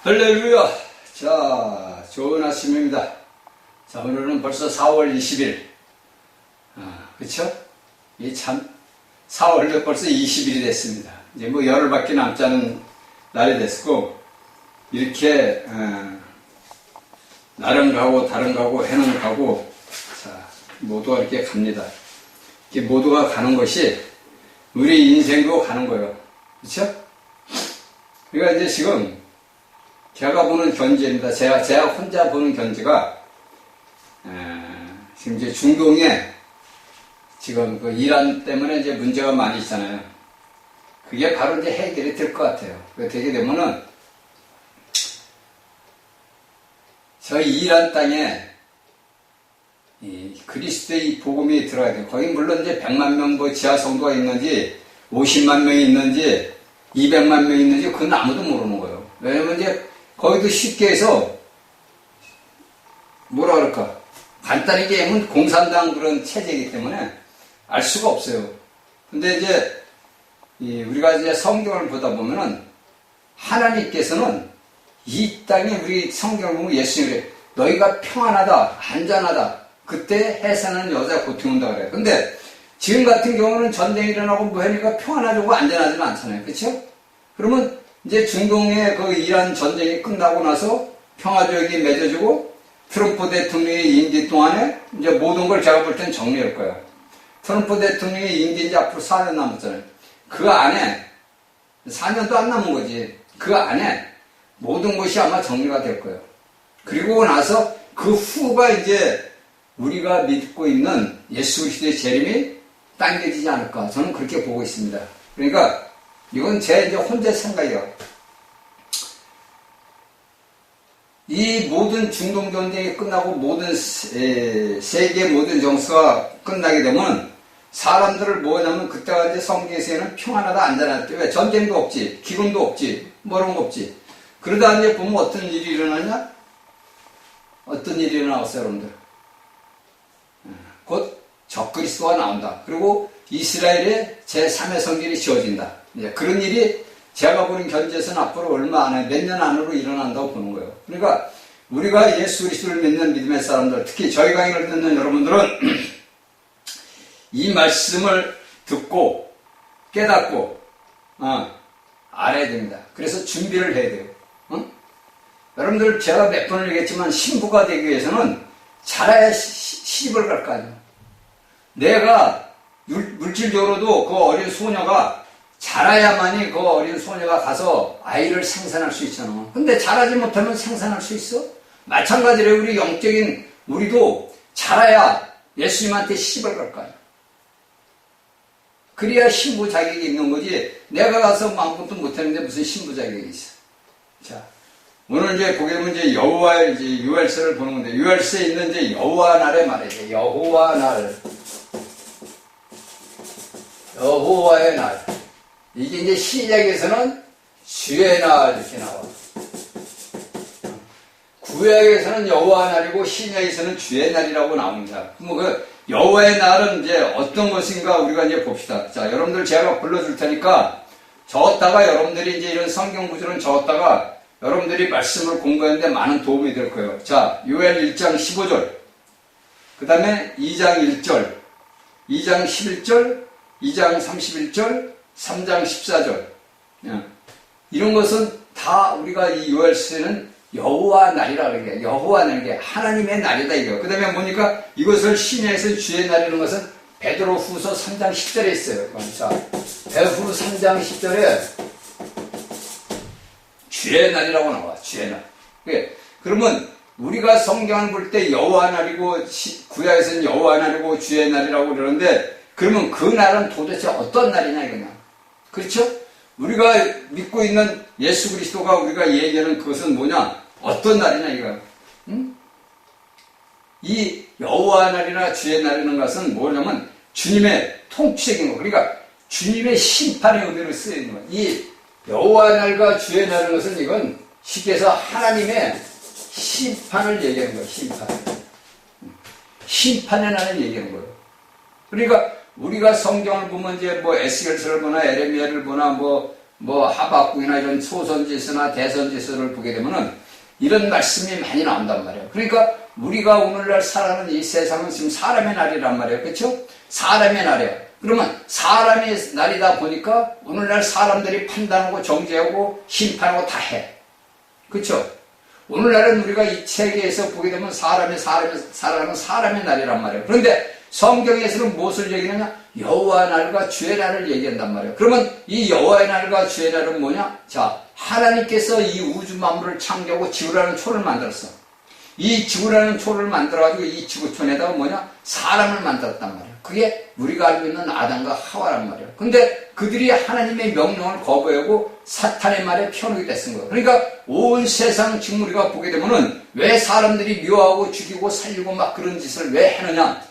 할렐루야! 자, 좋은 아침입니다. 자, 오늘은 벌써 4월 20일. 그쵸? 이 참, 4월도 벌써 20일이 됐습니다. 이제 뭐 열흘밖에 남지 않은 날이 됐고, 이렇게, 날은 가고, 달은 가고, 해는 가고, 자, 모두가 이렇게 갑니다. 이렇게 모두가 가는 것이 우리 인생도 가는 거예요. 그쵸? 그러니까 이제 지금, 제가 보는 견지입니다. 제가 혼자 보는 견지가, 지금 이제 중동에 지금 그 이란 때문에 이제 문제가 많이 있잖아요. 그게 바로 이제 해결이 될 것 같아요. 되게 되면은, 저희 이란 땅에 이 그리스도의 복음이 들어가야 돼요. 거기 물론 이제 100만 명 뭐 지하 성도가 있는지, 50만 명이 있는지, 200만 명이 있는지, 그건 아무도 모르는 거예요. 왜냐면 이제 거기도 쉽게 해서, 뭐라 그럴까, 간단히 얘기하면 공산당 그런 체제이기 때문에 알 수가 없어요. 근데 이제, 우리가 이제 성경을 보다 보면은, 하나님께서는 이 땅에 우리 성경을 보면 예수님이 너희가 평안하다, 안전하다, 그때 해사는 여자 고통한다 그래요. 근데 지금 같은 경우는 전쟁이 일어나고 뭐 하니까 평안하고 안전하지는 않잖아요. 그쵸? 그러면 이제 중동의 그 이란 전쟁이 끝나고 나서 평화조약이 맺어지고 트럼프 대통령의 임기 동안에 이제 모든 걸 제가 볼 땐 정리할 거예요. 트럼프 대통령의 임기 이제 앞으로 4년 남았잖아요. 그 안에 4년도 안 남은 거지. 그 안에 모든 것이 아마 정리가 될 거예요. 그리고 나서 그 후가 이제 우리가 믿고 있는 예수 그리스도의 재림이 당겨지지 않을까. 저는 그렇게 보고 있습니다. 그러니까 이건 제 이제 혼자 생각이에요. 이 모든 중동 전쟁이 끝나고 모든 세계 모든 정서가 끝나게 되면 사람들을 뭐냐면 그때가 이제 성경에서는 평안하다 안전하다. 왜 전쟁도 없지, 기근도 없지, 뭐 이런 거 없지. 그러다 이제 보면 어떤 일이 일어나냐? 어떤 일이 일어나왔어요, 여러분들? 곧 적그리스도가 나온다. 그리고 이스라엘의 제3의 성결이 지어진다. 그런 일이 제가 보는 견지에서는 앞으로 얼마 안에 몇 년 안으로 일어난다고 보는 거예요. 그러니까 우리가 예수 그리스도를 믿는 믿음의 사람들, 특히 저희 강의를 듣는 여러분들은 이 말씀을 듣고 깨닫고 알아야 됩니다. 그래서 준비를 해야 돼요. 여러분들 제가 몇 번을 얘기했지만 신부가 되기 위해서는 자라야 시집을 갈 거 아니에요. 내가 물질적으로도 그 어린 소녀가 자라야만이 그 어린 소녀가 가서 아이를 생산할 수 있잖아. 근데 자라지 못하면 생산할 수 있어? 마찬가지로 우리 영적인 우리도 자라야 예수님한테 시집을 갈 거 아니야. 그래야 신부 자격이 있는 거지. 내가 가서 아무것도 못하는데 무슨 신부 자격이 있어. 자, 오늘 이제 보게 되면 이제 여호와의 이제 유월세를 보는 건데, 유월세에 있는 이제 여호와 날에 말이죠. 여호와 날. 여호와의 날. 이게 이제 신약에서는 주의 날 이렇게 나와. 구약에서는 여호와 날이고 신약에서는 주의 날이라고 나옵니다. 뭐 그 여호와의 날은 이제 어떤 것인가 우리가 이제 봅시다. 자, 여러분들 제가 불러줄 테니까 적었다가 여러분들이 이제 이런 성경 구절은 적었다가 여러분들이 말씀을 공부하는데 많은 도움이 될 거예요. 자, 요엘 1장 15절. 그 다음에 2장 1절, 2장 11절, 2장 31절, 3장 14절. 이런 것은 다 우리가 이 요엘서에는 여호와 날이라 그러게. 여호와 날, 게 하나님의 날이다 이거. 그 다음에 보니까 이것을 신약에서 주의 날이라는 것은 베드로 후서 3장 10절에 있어요. 자, 베드로 3장 10절에 주의 날이라고 나와. 주의 날. 그러면 우리가 성경을 볼 때 여호와 날이고 구약에서는 여호와 날이고 주의 날이라고 그러는데, 그러면 그 날은 도대체 어떤 날이냐 이거냐. 그렇죠? 우리가 믿고 있는 예수 그리스도가 우리가 얘기하는 그것은 뭐냐? 어떤 날이냐 이거. 이 여호와 날이나 주의 날이라는 것은 뭐냐면 주님의 통치적인 거. 그러니까 주님의 심판의 의미로 쓰이는 거. 이 여호와 날과 주의 날이라는 것은 이건 쉽게 해서 하나님의 심판을 얘기하는 거예요. 심판의 날을 얘기하는 거예요. 그러니까 우리가 성경을 보면 이제 뭐 에스겔서를 보나 에레미야를 보나 뭐 뭐 하박국이나 이런 소선지서나 대선지서를 보게 되면은 이런 말씀이 많이 나온단 말이에요. 그러니까 우리가 오늘날 살아가는 이 세상은 지금 사람의 날이란 말이에요. 그렇죠? 사람의 날이에요. 그러면 사람의 날이다 보니까 오늘날 사람들이 판단하고 정죄하고 심판하고 다 해. 그렇죠? 오늘날은 우리가 이 세계에서 보게 되면 살아가는 사람의 날이란 말이에요. 그런데 성경에서는 무엇을 얘기하느냐? 여호와 날과 주의 날을 얘기한단 말이에요. 그러면 이 여호와의 날과 주의 날은 뭐냐? 자, 하나님께서 이 우주 만물을 창조하고 지구라는 초를 만들었어. 이 지구라는 초를 만들어가지고 이 지구촌에다가 뭐냐? 사람을 만들었단 말이에요. 그게 우리가 알고 있는 아담과 하와란 말이에요. 근데 그들이 하나님의 명령을 거부하고 사탄의 말에 편하게 됐은 거예요. 그러니까 온 세상 지금 우리가 보게 되면은 왜 사람들이 묘하고 죽이고 살리고 막 그런 짓을 왜 하느냐?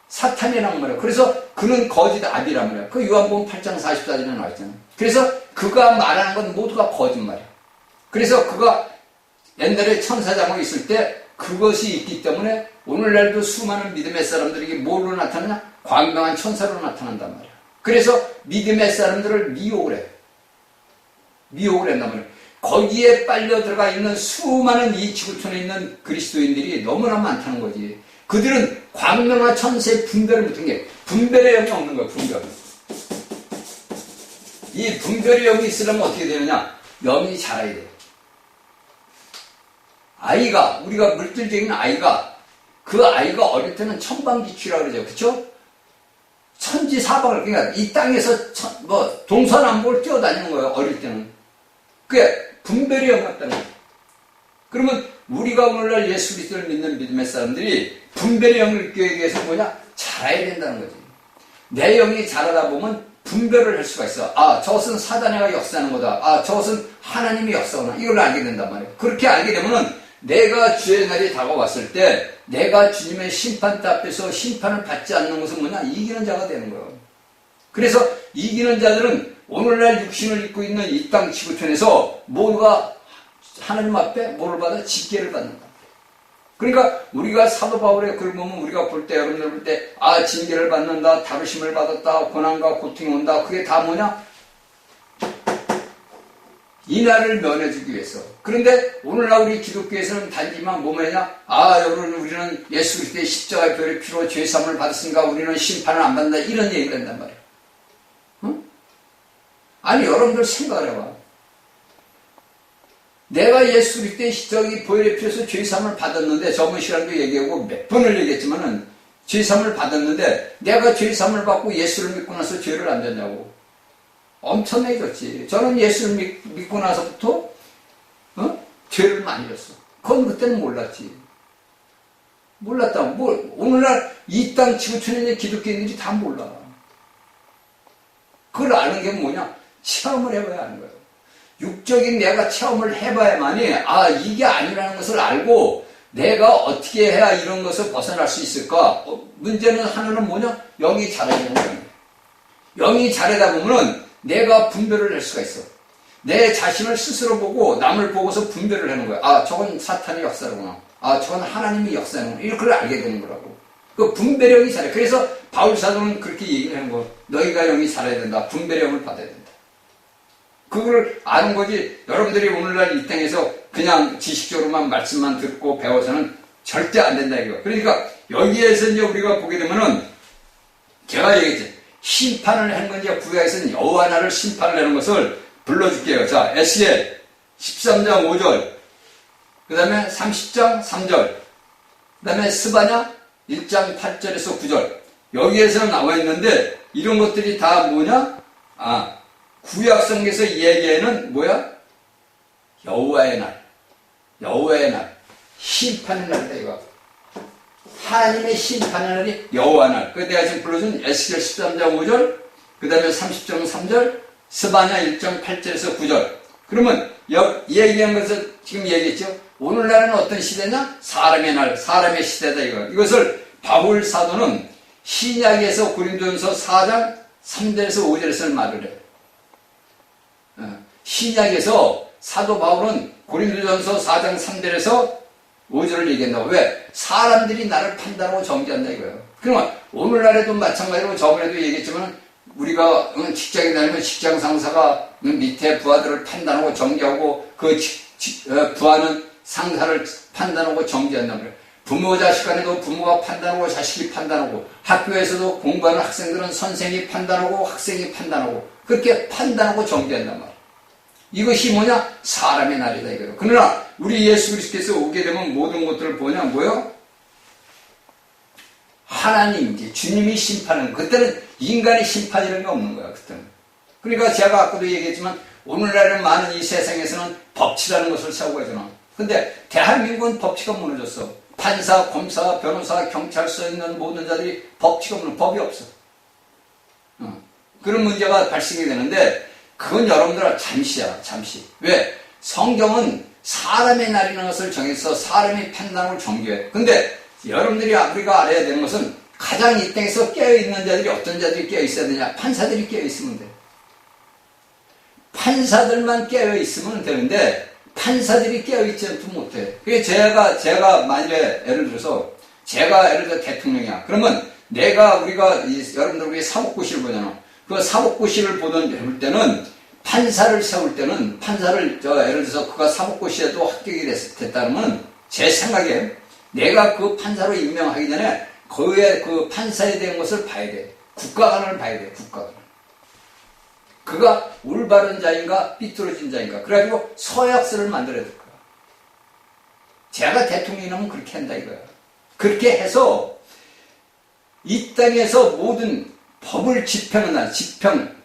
사탄이란 말이에요. 그래서 그는 거짓 아비란 말이에요. 그 요한복음 8장 44절에 나와 있잖아요. 그래서 그가 말하는 건 모두가 거짓말이에요. 그래서 그가 옛날에 천사장으로 있을 때 그것이 있기 때문에 오늘날도 수많은 믿음의 사람들에게 뭘로 나타나냐? 광명한 천사로 나타난단 말이에요. 그래서 믿음의 사람들을 미혹을 해요. 미혹을 한단 말이에요. 거기에 빨려 들어가 있는 수많은 이 지구촌에 있는 그리스도인들이 너무나 많다는 거지. 그들은 광명한 천사의 분별을 못한 게 분별의 영이 없는 거예요. 분별. 이 분별의 영이 있으려면 어떻게 되느냐? 영이 자라야 돼요. 아이가, 우리가 물질적인 아이가, 그 아이가 어릴 때는 천방지축이라고 그러죠. 그쵸? 천지사방을, 그러니까 이 땅에서 동서남북을 뛰어다니는 거예요. 어릴 때는. 그게 분별이 없다는 거예요. 그러면 우리가 오늘날 예수 그리스도를 믿는 믿음의 사람들이 분별의 영을 끼우기 위해서 뭐냐? 자라야 된다는 거지. 내 영이 자라다 보면 분별을 할 수가 있어. 아, 저것은 사단이가 역사하는 거다. 아, 저것은 하나님이 역사하구나. 이걸 알게 된단 말이에요. 그렇게 알게 되면은 내가 주의 날이 다가왔을 때 내가 주님의 심판대 앞에서 심판을 받지 않는 것은 뭐냐? 이기는 자가 되는 거예요. 그래서 이기는 자들은 오늘날 육신을 입고 있는 이 땅 지구촌에서 뭐가 하나님 앞에 뭐를 받아? 직계를 받는다. 그러니까 우리가 사도 바울의 글 보면 우리가 볼 때, 여러분들 볼 때, 아, 징계를 받는다, 다루심을 받았다, 고난과 고통이 온다. 그게 다 뭐냐? 이 날을 면해주기 위해서. 그런데 오늘날 우리 기독교에서는 단지만 뭐냐냐? 아, 여러분, 우리는 예수 그리스도의 십자가의 별의 피로 죄사함을 받았으니까 우리는 심판을 안 받는다. 이런 얘기를 한단 말이에요. 응? 아니, 여러분들 생각을 해봐. 내가 예수 그리스도의 십자가의 보혈의 피로서 죄사함을 받았는데, 저번 시간도 얘기하고 몇 번을 얘기했지만은 죄사함을 받았는데 내가 죄사함을 받고 예수를 믿고 나서 죄를 안 졌냐고. 엄청나게 졌지. 저는 예수를 믿고 나서부터 죄를 많이 졌어. 그건 그때는 몰랐지. 몰랐다. 오늘날 이 땅 지구촌에 있는 기독교인들이 다 몰라. 그걸 아는 게 뭐냐? 체험을 해봐야 하는 거예요. 육적인 내가 체험을 해봐야만이 아, 이게 아니라는 것을 알고 내가 어떻게 해야 이런 것을 벗어날 수 있을까? 문제는 하나는 뭐냐? 영이 자라야 되는 거예요. 영이 자라다 보면은 내가 분별을 할 수가 있어. 내 자신을 스스로 보고 남을 보고서 분별을 하는 거야. 아, 저건 사탄의 역사구나. 아, 저건 하나님의 역사구나. 이걸 알게 되는 거라고. 그 분별의 영이 자라요. 그래서 바울 사도는 그렇게 얘기를 하는 거야. 너희가 영이 자라야 된다. 분별의 영을 받아야 된다. 그걸 아는 거지. 여러분들이 오늘날 이 땅에서 그냥 지식적으로만 말씀만 듣고 배워서는 절대 안 된다 이거. 그러니까 여기에서 이제 우리가 보게 되면은 제가 얘기했지. 심판을 하는 건 이제 구약에서는 여호와 나를 심판을 하는 것을 불러줄게요. 자, 에스겔 13장 5절, 그 다음에 30장 3절, 그 다음에 스바냐 1장 8절에서 9절. 여기에서 나와 있는데 이런 것들이 다 뭐냐? 아, 구약성경에서 얘기하는 뭐야? 여호와의 날, 여호와의 날, 심판의 날이다 이거. 하나님의 심판의 날이 여호와 날. 그 내가 지금 불러준 에스겔 13장 5절, 그 다음에 30장 3절, 스바냐 1장 8절에서 9절. 그러면 얘기한 것을 지금 얘기했죠. 오늘날은 어떤 시대냐? 사람의 날, 사람의 시대다 이거. 이것을 바울 사도는 신약에서 고린도전서 4장 3절에서 5절에서 말을 해요. 신약에서 사도 바울은 고린도전서 4장 3절에서 5절을 얘기한다고. 왜? 사람들이 나를 판단하고 정죄한다 이거예요. 그러면 오늘날에도 마찬가지로 저번에도 얘기했지만 우리가 직장에 다니면 직장 상사가 밑에 부하들을 판단하고 정지하고 그 부하는 상사를 판단하고 정지한단 말이에요. 부모 자식 간에도 부모가 판단하고 자식이 판단하고 학교에서도 공부하는 학생들은 선생이 판단하고 학생이 판단하고 그렇게 판단하고 정지한단 말이에요. 이것이 뭐냐? 사람의 날이다 이거예요. 그러나 우리 예수 그리스도께서 오게 되면 모든 것들을 보냐 뭐요? 하나님이지 주님이 심판은 그때는 인간의 심판이라는 게 없는 거야 그때는. 그러니까 제가 아까도 얘기했지만 오늘날은 많은 이 세상에서는 법치라는 것을 세우고 있잖아. 근데 대한민국은 법치가 무너졌어. 판사, 검사, 변호사, 경찰서에 있는 모든 자들이 법치가 없는 법이 없어. 그런 문제가 발생이 되는데 그건 여러분들 잠시야 잠시. 왜? 성경은 사람의 날이라는 것을 정해서 사람이 판단을 정교해. 근데 여러분들이 우리가 알아야 되는 것은 가장 이 땅에서 깨어있는 자들이 어떤 자들이 깨어있어야 되냐? 판사들이 깨어있으면 돼. 판사들만 깨어있으면 되는데 판사들이 깨어있지 않으면 못해. 그게 제가 만일에 예를 들어서 대통령이야. 그러면 여러분들 우리 사법고시를 보잖아. 그 사법고시를 볼 때는 판사를 세울 때는 예를 들어서 그가 사법고시에도 합격이 됐다면 제 생각에 내가 그 판사로 임명하기 전에 그의 그 판사에 대한 것을 봐야 돼. 국가관을 봐야 돼. 국가관. 그가 올바른 자인가 삐뚤어진 자인가. 그래가지고 서약서를 만들어야 될 거야. 제가 대통령이라면 그렇게 한다 이거야. 그렇게 해서 이 땅에서 모든 법을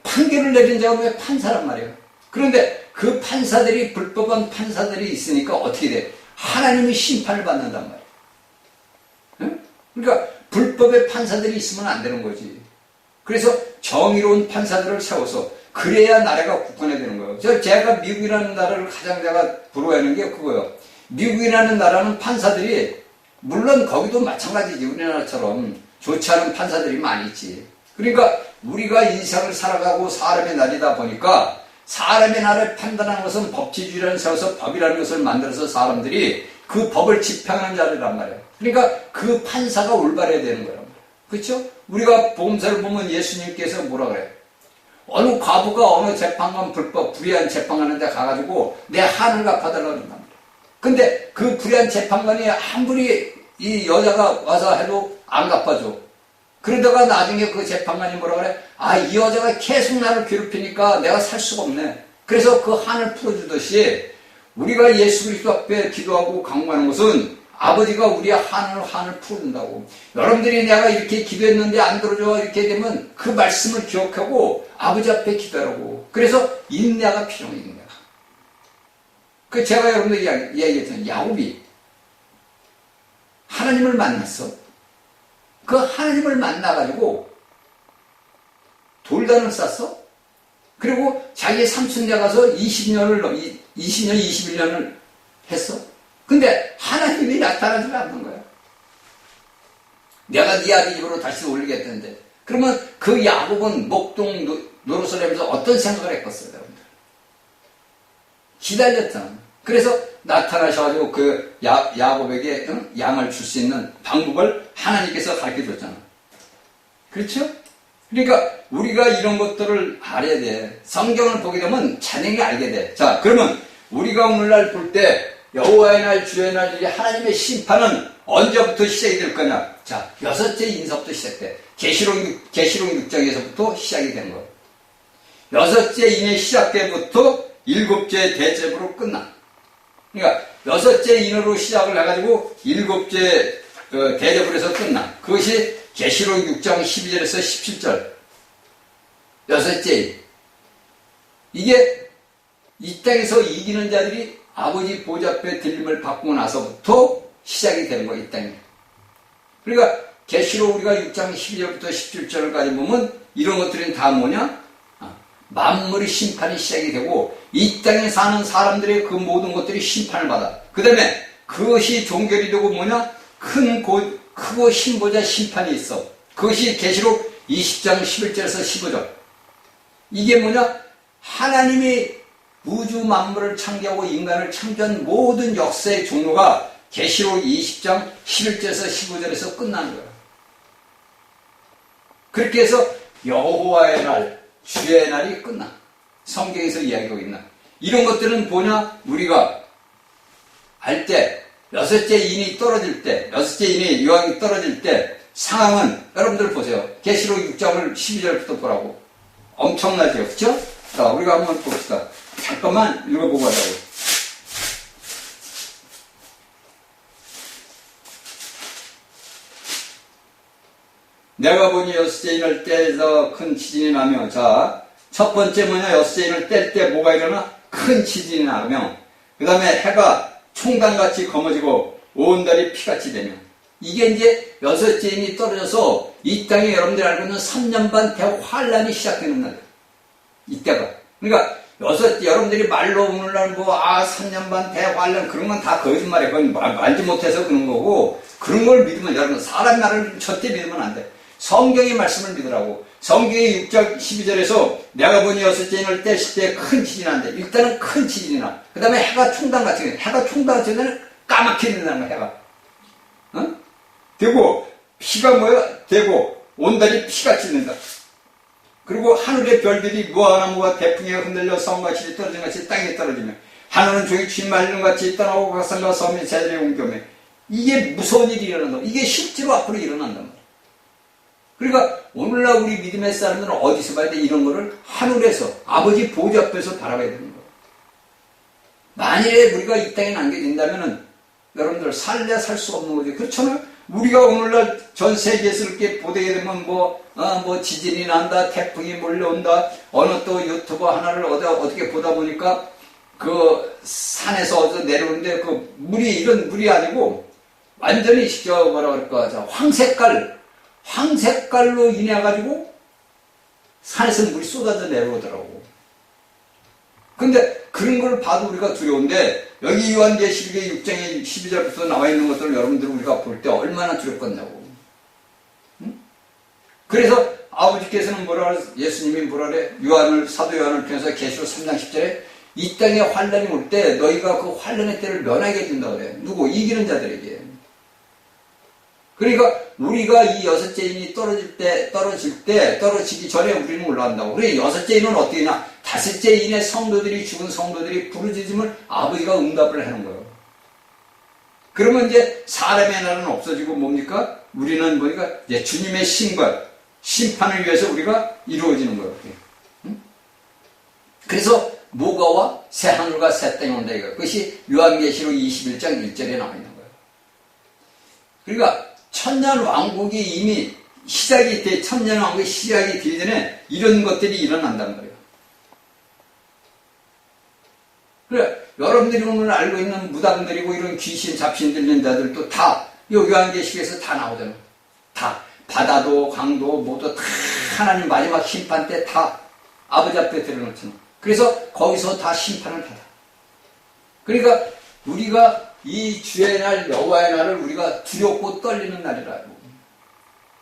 판결을 내린 자가 왜 판사란 말이에요. 그런데 그 판사들이 불법한 판사들이 있으니까 어떻게 돼? 하나님이 심판을 받는단 말이에요. 응? 그러니까 불법의 판사들이 있으면 안 되는 거지. 그래서 정의로운 판사들을 세워서 그래야 나라가 굳건해야 되는 거예요. 제가 미국이라는 나라를 가장 제가 부러워하는 게 그거예요. 미국이라는 나라는 판사들이 물론 거기도 마찬가지지. 우리나라처럼 좋지 않은 판사들이 많이 있지. 그러니까 우리가 인생을 살아가고 사람의 날이다 보니까 사람의 날을 판단하는 것은 법치주의라는 세워서 법이라는 것을 만들어서 사람들이 그 법을 집행하는 자들이란 말이에요. 그러니까 그 판사가 올바라야 되는 거란 말이에요. 그렇죠? 우리가 복음서를 보면 예수님께서 뭐라 그래요? 어느 과부가 어느 재판관 불의한 재판관한테 가가지고 내 한을 갚아달라고 그런단 말이에요. 근데 그 불의한 재판관이 아무리 이 여자가 와서 해도 안 갚아줘. 그러다가 나중에 그 재판관이 뭐라 그래? 이 여자가 계속 나를 괴롭히니까 내가 살 수가 없네. 그래서 그 한을 풀어주듯이 우리가 예수 그리스도 앞에 기도하고 간구하는 것은 아버지가 우리의 한을 풀어준다고. 여러분들이 내가 이렇게 기도했는데 안 들어줘 이렇게 되면 그 말씀을 기억하고 아버지 앞에 기도하라고. 그래서 인내가 필요해. 인내가. 제가 여러분들 이야기했잖아요. 야곱이 하나님을 만났어. 그 하나님을 만나가지고 돌단을 쌌어. 그리고 자기 삼촌네 가서 21년을 했어. 근데 하나님이 나타나지 않는 거야. 내가 네 아비 집으로 다시 올리겠다는데. 그러면 그 야곱은 목동 노릇을 하면서 어떤 생각을 했겠어요, 여러분들? 기다렸잖아. 그래서 나타나셔가지고 그 야곱에게 양을 줄 수 있는 방법을 하나님께서 가르쳐 줬잖아. 그렇죠? 그러니까 우리가 이런 것들을 알아야 돼. 성경을 보게 되면 자네가 알게 돼. 자, 그러면 우리가 오늘날 볼 때 여호와의 날, 주의 날, 하나님의 심판은 언제부터 시작이 될 거냐? 자, 6째 인서부터 시작돼. 계시록 6장에서부터 시작이 되는 거예요. 6째 인의 시작 때부터 7째 대접으로 끝나. 그러니까 6째 인으로 시작을 해가지고 7째 대접을 해서 끝나. 그것이 계시록 6장 12절에서 17절. 6째 인. 이게 이 땅에서 이기는 자들이 아버지 보좌 앞에 들림을 받고 나서부터 시작이 되는 거예요, 이 땅에. 그러니까 계시록 우리가 6장 12절부터 17절까지 보면 이런 것들은 다 뭐냐? 만물의 심판이 시작이 되고 이 땅에 사는 사람들의 그 모든 것들이 심판을 받아. 그 다음에 그것이 종결이 되고 뭐냐? 크고 흰 보좌 심판이 있어. 그것이 계시록 20장 11절에서 15절. 이게 뭐냐? 하나님이 우주 만물을 창조하고 인간을 창조한 모든 역사의 종로가 계시록 20장 11절에서 15절에서 끝나는 거야. 그렇게 해서 여호와의 날, 주의 날이 끝나. 성경에서 이야기하고 있나. 이런 것들은 뭐냐? 우리가 알 때, 여섯째 인이 떨어질 때, 여섯째 인이 요한이 떨어질 때 상황은 여러분들 보세요. 계시록 6장을 12절부터 보라고. 엄청나죠? 그렇죠? 자, 우리가 한번 봅시다. 잠깐만 읽어보고 하자고. 내가 보니 여섯째 인을 떼서 큰 지진이 나며, 자, 첫 번째 뭐냐? 여섯째 인을 뗄 때 뭐가 일어나? 큰 지진이 나며, 그 다음에 해가 총단같이 검어지고 온 달이 피같이 되며, 이게 이제 여섯째 인이 떨어져서 이 땅에 여러분들이 알고 있는 3년 반 대환란이 시작되는 날. 이때가. 그러니까 여러분들이 말로 오늘날 3년 반 대환란 그런 건 다 거짓말이에요. 그건 알지 못해서 그런 거고, 그런 걸 믿으면 여러분 사람 말을 절대 믿으면 안 돼. 성경의 말씀을 믿으라고. 성경의 6장 12절에서 내가 보니 여섯째 인을 떼실 때 큰 지진이 난대. 일단은 큰 지진이 나. 그 다음에 해가 총단같이 돼. 해가 총단같이 되면 까맣게 된다는 거야, 해가. 어? 되고 피가 뭐야? 되고 온달이 피같이 된다. 그리고 하늘의 별들이 무화과나무가 대풍에 흔들려 성같이 떨어진 같이 땅에 떨어지며, 하늘은 종이 쥐 말린 같이 떠나고 각산과 섬이 제자리에 옮겨매. 이게 무서운 일이 일어난다. 이게 실제로 앞으로 일어난단 말이야. 그러니까 오늘날 우리 믿음의 사람들은 어디서 봐야 돼? 이런 거를 하늘에서 아버지 보좌 앞에서 바라봐야 되는 거야. 만일에 우리가 이 땅에 남겨진다면은 여러분들 살래야 살 수 없는 거죠. 그렇잖아요. 우리가 오늘날 전 세계에서 이렇게 보게 되면 지진이 난다, 태풍이 몰려온다, 어느 또 유튜버 하나를 어떻게 보다 보니까 그 산에서 어디서 내려오는데 그 물이 이런 물이 아니고 완전히 뭐라 그럴까, 황색깔로 인해가지고 산에서 물이 쏟아져 내려오더라고. 근데 그런 걸 봐도 우리가 두려운데, 여기 요한계시록의 6장의 12절부터 나와 있는 것들을 여러분들 우리가 볼 때 얼마나 두렵겠냐고. 응? 그래서 아버지께서는 예수님이 뭐라 그래? 사도 요한을 통해서 계시록 3장 10절에 이 땅에 환란이 올 때 너희가 그 환란의 때를 면하게 해준다 그래. 누구? 이기는 자들에게. 그러니까 우리가 이 여섯째 인이 떨어지기 전에 우리는 올라간다고. 그래, 여섯째 인은 어떻게 되냐? 다섯째 인의 죽은 성도들이 부르짖음을 아버지가 응답을 하는 거예요. 그러면 이제 사람의 나라는 없어지고 뭡니까? 우리는 이제 주님의 심판을 위해서 우리가 이루어지는 거예요. 응? 그래서 뭐가 와? 새 하늘과 새 땅이 온다 이거. 그것이 요한계시록 21장 1절에 나와 있는 거예요. 그러니까 천년 왕국이 이미 천년 왕국이 시작이 되기 전에 이런 것들이 일어난단 말이에요. 그래, 여러분들이 오늘 알고 있는 무당들이고 이런 귀신, 잡신 들리는 자들도 다 요한계시록에서 다 나오잖아요. 다. 바다도, 강도, 모두 다 하나님 마지막 심판 때 다 아버지 앞에 들여놓잖아요. 그래서 거기서 다 심판을 받아. 그러니까 우리가 이 주의 날, 여호와의 날을 우리가 두렵고 떨리는 날이라고.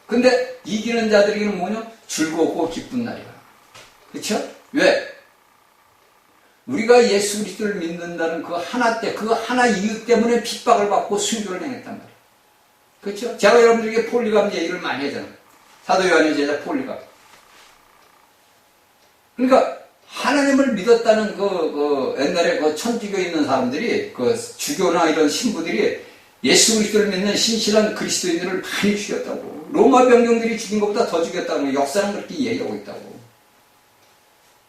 근데 이기는 자들에게는 뭐냐? 즐겁고 기쁜 날이야. 그렇죠? 왜? 우리가 예수 그리스도를 믿는다는 그 하나 이유 때문에 핍박을 받고 순교를 행했단 말이야. 그렇죠? 제가 여러분들에게 폴리감 얘기를 많이 하잖아요. 사도 요한의 제자 폴리감. 그러니까 하나님을 믿었다는 옛날에 천주교에 있는 사람들이, 주교나 이런 신부들이 예수 그리스도를 믿는 신실한 그리스도인들을 많이 죽였다고. 로마 병정들이 죽인 것보다 더 죽였다고. 역사는 그렇게 얘기하고 있다고.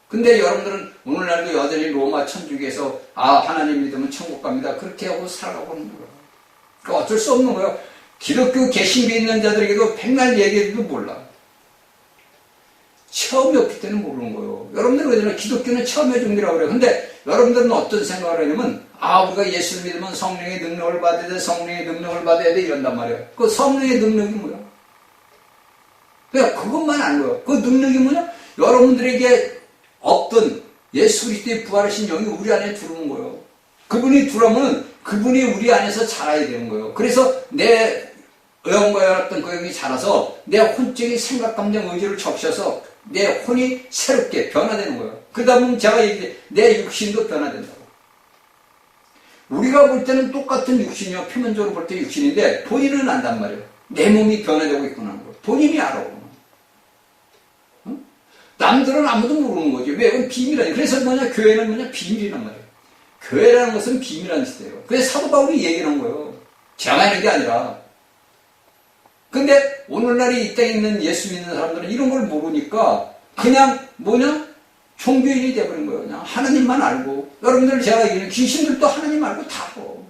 근데 여러분들은 오늘날도 여전히 로마 천주교에서 하나님 믿으면 천국 갑니다. 그렇게 하고 살아가고 있는 거예요. 그러니까 어쩔 수 없는 거예요. 기독교 개신교에 있는 자들에게도 백날 얘기해도 몰라. 처음이 없기 때문에 모르는 거예요. 여러분들은 그러잖아요. 기독교는 처음의 종교라고 그래요. 근데 여러분들은 어떤 생각을 하냐면, 우리가 예수를 믿으면 성령의 능력을 받아야 돼, 성령의 능력을 받아야 돼, 이런단 말이에요. 그 성령의 능력이 뭐야? 그냥 그것만 아는 거예요. 그 능력이 뭐냐? 여러분들에게 없던 예수 그리스도의 부활하신 영이 우리 안에 들어오는 거예요. 그분이 들어오면 그분이 우리 안에서 자라야 되는 거예요. 그래서 내 영과 열었던 그 영이 자라서 내 혼적인 생각, 감정, 의지를 적셔서 내 혼이 새롭게 변화되는 거예요. 그러다 보면 제가 얘기해, 내 육신도 변화된다고. 우리가 볼 때는 똑같은 육신이요. 표면적으로 볼 때 육신인데 본인은 안단 말이에요. 내 몸이 변화되고 있구나 하는 거예요. 본인이 알아. 응? 남들은 아무도 모르는 거죠. 왜? 그건 비밀이야. 그래서 뭐냐? 교회는 뭐냐? 비밀이란 말이에요. 교회라는 것은 비밀이라는 뜻이에요. 그래서 사도 바울이 얘기하는 거예요. 제가 하는 게 아니라. 근데 오늘날 이 땅에 있는 예수 믿는 사람들은 이런 걸 모르니까 그냥 뭐냐? 종교인이 돼버린 거예요. 그냥 하나님만 알고. 여러분들 제가 얘기하는 귀신들도 하나님 알고 다 알고.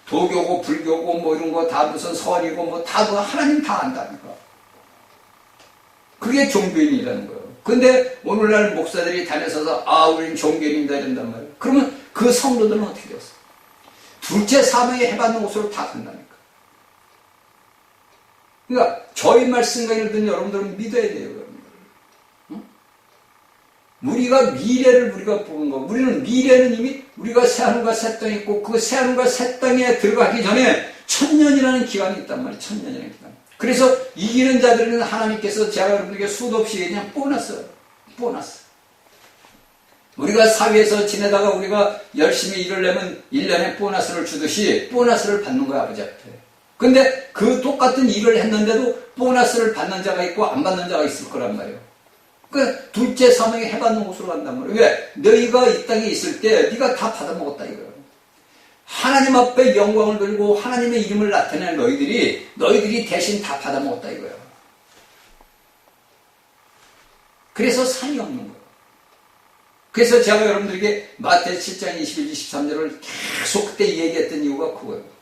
도교고 불교고 뭐 이런 거 다 무슨 선이고 뭐 다 하나님 다 안다니까. 그게 종교인이라는 거예요. 근데 오늘날 목사들이 다녀서서 우린 종교인이다 이런단 말이에요. 그러면 그 성도들은 어떻게 되었어? 둘째 사명에 해받는 곳으로 다 간다니까. 그러니까 저희 말씀과 읽는 여러분들은 믿어야 돼요. 여러분들. 응? 우리가 미래를 우리가 보는 거. 우리는 미래는 이미 우리가 새하늘과 새 땅이 있고 그 새하늘과 새 땅에 들어가기 전에 천년이라는 기간이 있단 말이에요. 천년이라는 기간. 그래서 이기는 자들은 하나님께서 제가 여러분들에게 수도 없이 그냥 보너스요. 보너스. 우리가 사회에서 지내다가 우리가 열심히 일을 내면 1년에 보너스를 주듯이 보너스를 받는 거야, 아버지 앞에. 근데 그 똑같은 일을 했는데도 보너스를 받는 자가 있고 안 받는 자가 있을 거란 말이에요. 그 둘째 사명에 해받는 곳으로 간단 말이에요. 왜? 너희가 이 땅에 있을 때 네가 다 받아먹었다 이거예요. 하나님 앞에 영광을 돌리고 하나님의 이름을 나타내는 너희들이 대신 다 받아먹었다 이거예요. 그래서 산이 없는 거예요. 그래서 제가 여러분들에게 마태 7장 21, 23절을 계속 그때 얘기했던 이유가 그거예요.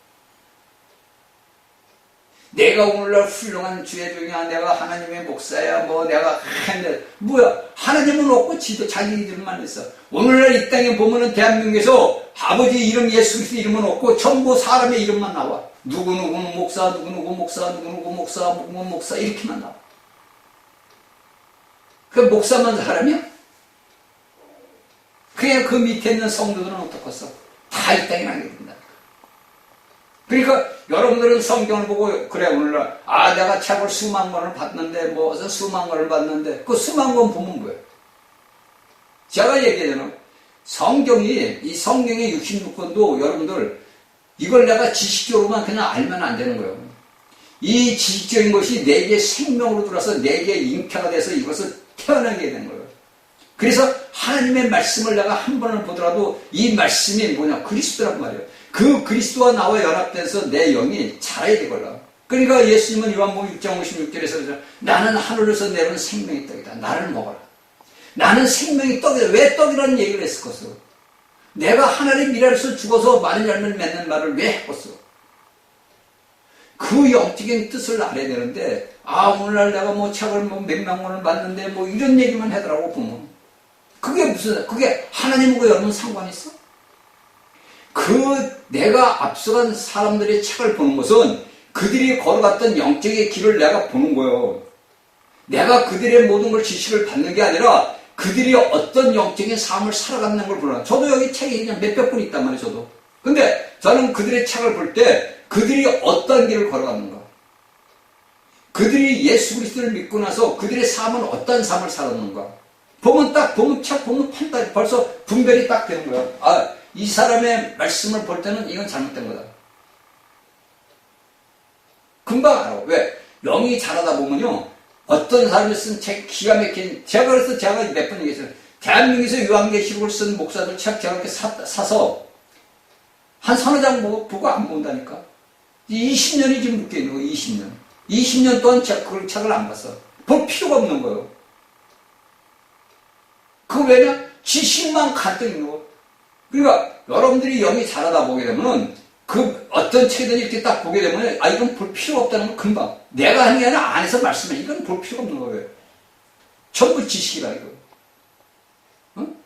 내가 오늘날 훌륭한 주의 종이야, 내가 하나님의 목사야, 뭐 내가 했는데 뭐야? 하나님은 없고 지도 자기 이름만 있어. 오늘날 이 땅에 보면은 대한민국에서 아버지 이름 예수 그리스도 이름은 없고 전부 사람의 이름만 나와. 누구누구는 목사, 누구누구 목사, 누구누구 목사, 누구누구 목사 이렇게만 나와. 그 목사만 사람이야? 그냥 그 밑에 있는 성도들은 어떻겠어? 다 이 땅에 나게 된다. 그러니까 여러분들은 성경을 보고 그래 오늘날 내가 책을 수만 권을 봤는데 뭐 수만 권을 봤는데 그 수만 권 보면 뭐예요? 제가 얘기하잖아요. 이 성경의 66권도 여러분들 이걸 내가 지식적으로만 그냥 알면 안 되는 거예요. 이 지식적인 것이 내게 생명으로 들어서 내게 잉태가 돼서 이것을 태어나게 되는 거예요. 그래서 하나님의 말씀을 내가 한 번을 보더라도 이 말씀이 뭐냐? 그리스도란 말이에요. 그 그리스도와 나와 연합돼서 내 영이 자라야 되걸라. 그러니까 예수님은 요한복음 6장 56절에서 나는 하늘에서 내려온 생명의 떡이다. 나를 먹어라. 나는 생명의 떡이다. 왜 떡이라는 얘기를 했을 것을? 내가 하나님의 미랄에서 죽어서 많은 열매를 맺는 말을 왜 했겠어? 그 영적인 뜻을 알아야 되는데 오늘날 내가 뭐 책을 뭐 몇만 권을 봤는데 뭐 이런 얘기만 하더라고 보면 그게 하나님과 여러분 상관이 있어? 내가 앞서간 사람들의 책을 보는 것은 그들이 걸어갔던 영적의 길을 내가 보는 거예요. 내가 그들의 모든 걸 지식을 받는 게 아니라 그들이 어떤 영적인 삶을 살아가는 걸 보는 거예요. 저도 여기 책이 그냥 몇백 권 있단 말이에요, 저도. 근데 저는 그들의 책을 볼 때 그들이 어떤 길을 걸어갔는가? 그들이 예수 그리스도를 믿고 나서 그들의 삶은 어떤 삶을 살았는가? 책 보면 판단이 벌써 분별이 딱 되는 거예요. 이 사람의 말씀을 볼 때는 이건 잘못된 거다. 금방 알아. 왜? 영이 자라다 보면요. 어떤 사람이 쓴 책 기가 막힌, 제가 몇 번 얘기했어요. 대한민국에서 요한계시록을 쓴 목사들 책 제가 이렇게 사서 한 서너 장 보고 안 본다니까. 20년이 지금 묶여 있는 거예요. 20년. 20년 동안 그 책을 안 봤어. 볼 필요가 없는 거예요. 그 왜냐? 지식만 가득 있는 거. 그러니까 여러분들이 영이 자라다 보게 되면은 그 어떤 책이든 이렇게 딱 보게 되면 이건 볼 필요가 없다는 건 금방. 내가 하는 게 아니라 안에서 말씀해. 이건 볼 필요가 없는 거예요. 전부 지식이라 이거. 응?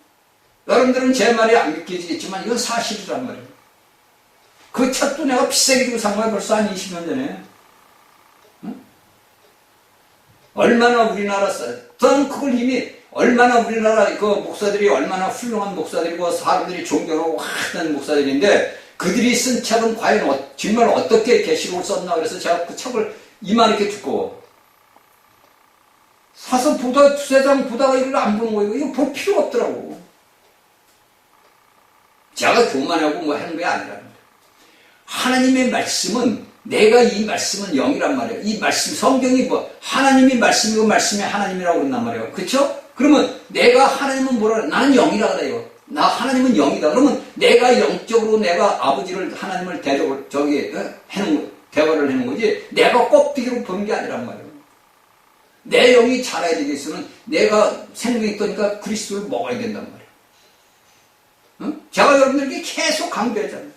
여러분들은 제 말이 안 믿겨지겠지만 이건 사실이란 말이에요. 그 책도 내가 비싸게 주고 산 거야 벌써 한 20년 전에. 응? 얼마나 우리나라 저는 그걸 이미 얼마나 우리나라 그 목사들이 얼마나 훌륭한 목사들이고 사람들이 존경하고 하던 목사들인데 그들이 쓴 책은 과연 정말 어떻게 계시록을 썼나 그래서 제가 그 책을 이만하게 두꺼워 사서 두세 장 보다가 이걸 안 보는 거예요. 이거 볼 필요가 없더라고. 제가 교만하고 뭐 하는 게 아니라 하나님의 말씀은 내가 이 말씀은 영이란 말이에요. 이 말씀, 성경이 뭐, 하나님이 말씀이고 말씀이 하나님이라고 그런단 말이에요. 그쵸? 그러면 내가 하나님은 뭐라 그래? 나는 영이라 그래요. 나 하나님은 영이다. 그러면 내가 영적으로 내가 아버지를, 하나님을 대적을, 대화를 하는 거지. 내가 껍데기로 보는 게 아니란 말이에요. 내 영이 자라야 되기 위해서는 내가 생명이 있다니까 그리스도를 먹어야 된단 말이에요. 응? 제가 여러분들에게 계속 강조했잖아요.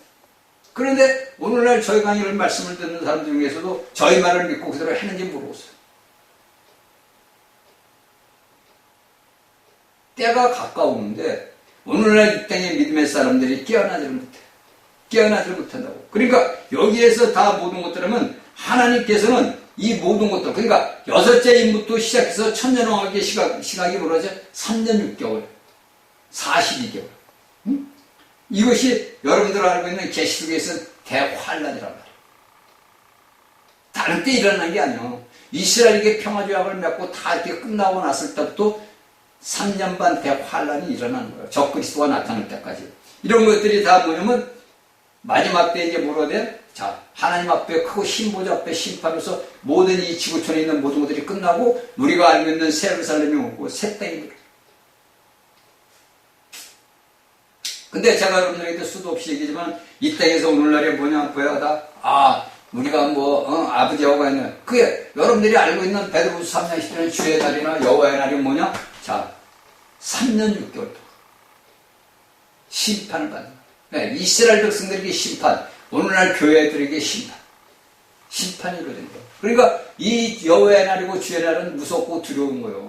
그런데 오늘날 저희 강의를 말씀을 듣는 사람들 중에서도 저희 말을 믿고 그대로 했는지 모르겠어요. 때가 가까우는데 오늘날 이 땅의 믿음의 사람들이 깨어나지를 못해. 깨어나지를 못한다고. 그러니까 여기에서 다 모든 것들은 하나님께서는 이 모든 것들, 그러니까 여섯째 인부터 시작해서 천년왕국의 시각이 뭐라죠? 3년 6개월, 42개월. 응? 이것이 여러분들 알고 있는 계시록에서 대환란이란 말이에요. 다른 때 일어난 게 아니에요. 이스라엘에게 평화조약을 맺고 다 이렇게 끝나고 났을 때부터 3년 반 대환란이 일어나는 거예요. 적그리스도가 나타날 때까지. 이런 것들이 다 뭐냐면 마지막 때 이제 뭐가 돼? 자, 하나님 앞에 크고 신보좌 앞에 심판하면서 모든 이 지구촌에 있는 모든 것들이 끝나고 우리가 알고 있는 새 예루살렘이 오고 새 땅이. 근데 제가 여러분들에게도 수도 없이 얘기지만 이 땅에서 오늘날에 뭐냐 보여다. 우리가 아버지 여호와의 날. 그게 여러분들이 알고 있는 베드로후서 3장 10절의 주의 날이나 여호와의 날이 뭐냐? 자, 3년 6개월 동안 심판을 받는 거예요. 네, 이스라엘 백성들에게 심판, 오늘날 교회들에게 심판이 이루어진 거예요. 그러니까 이 여호와의 날이고 주의 날은 무섭고 두려운 거예요.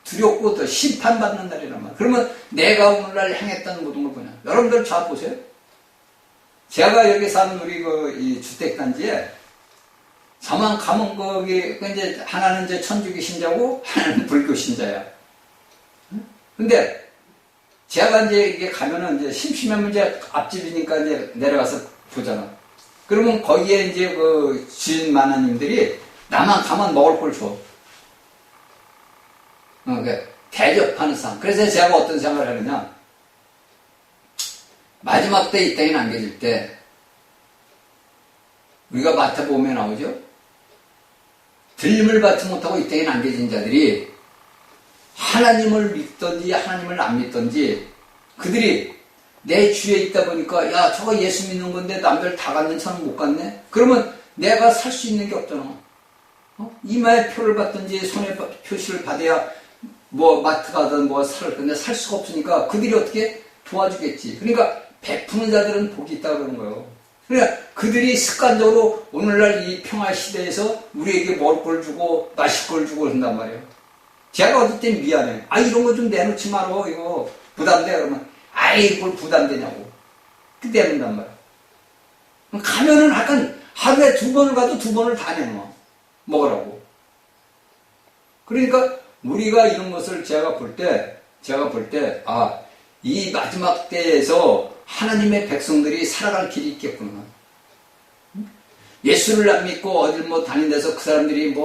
두렵고 더 심판받는 날이란 말이에요. 그러면 내가 오늘날 행했던 모든 걸 보냐. 여러분들 잘 보세요. 제가 여기 사는 우리 이 주택단지에 저만 가면 거기 이제 하나는 이제 천주교 신자고 하나는 불교 신자야. 근데 제가 이제 이게 가면은 이제 심심하면 이제 앞집이니까 이제 내려가서 보잖아. 그러면 거기에 이제 그 주인 마나님들이 나만 가면 먹을 걸 줘. 대접하는 상. 그래서 제가 어떤 생각을 하느냐. 마지막 때 이 땅에 남겨질 때, 우리가 마태복음에 나오죠? 들림을 받지 못하고 이 땅에 남겨진 자들이 하나님을 믿던지 하나님을 안 믿던지 그들이 내 주위에 있다 보니까 야, 저거 예수 믿는 건데 남들 다 갔는 저는 못 갔네? 그러면 내가 살 수 있는 게 없잖아. 이마에 표를 받든지 손에 표시를 받아야 뭐 마트 가든 뭐 살 건데 살 수가 없으니까 그들이 어떻게 도와주겠지. 그러니까 베푸는 자들은 복이 있다고 그러는 거예요. 그러니까 그들이 습관적으로 오늘날 이 평화 시대에서 우리에게 먹을 걸 주고 마실 걸 주고 한단 말이에요. 제가 어떨 땐 미안해. 이런 거 좀 내놓지 마라. 이거 부담돼. 그러면 이걸 부담되냐고. 그 내놓는단 말이에요. 가면은 약간 하루에 2번을 가도 2번을 다 내놔. 먹으라고. 그러니까 우리가 이런 것을 제가 볼 때, 이 마지막 때에서 하나님의 백성들이 살아갈 길이 있겠구나. 예수를 안 믿고 어딜 다닌 데서 그 사람들이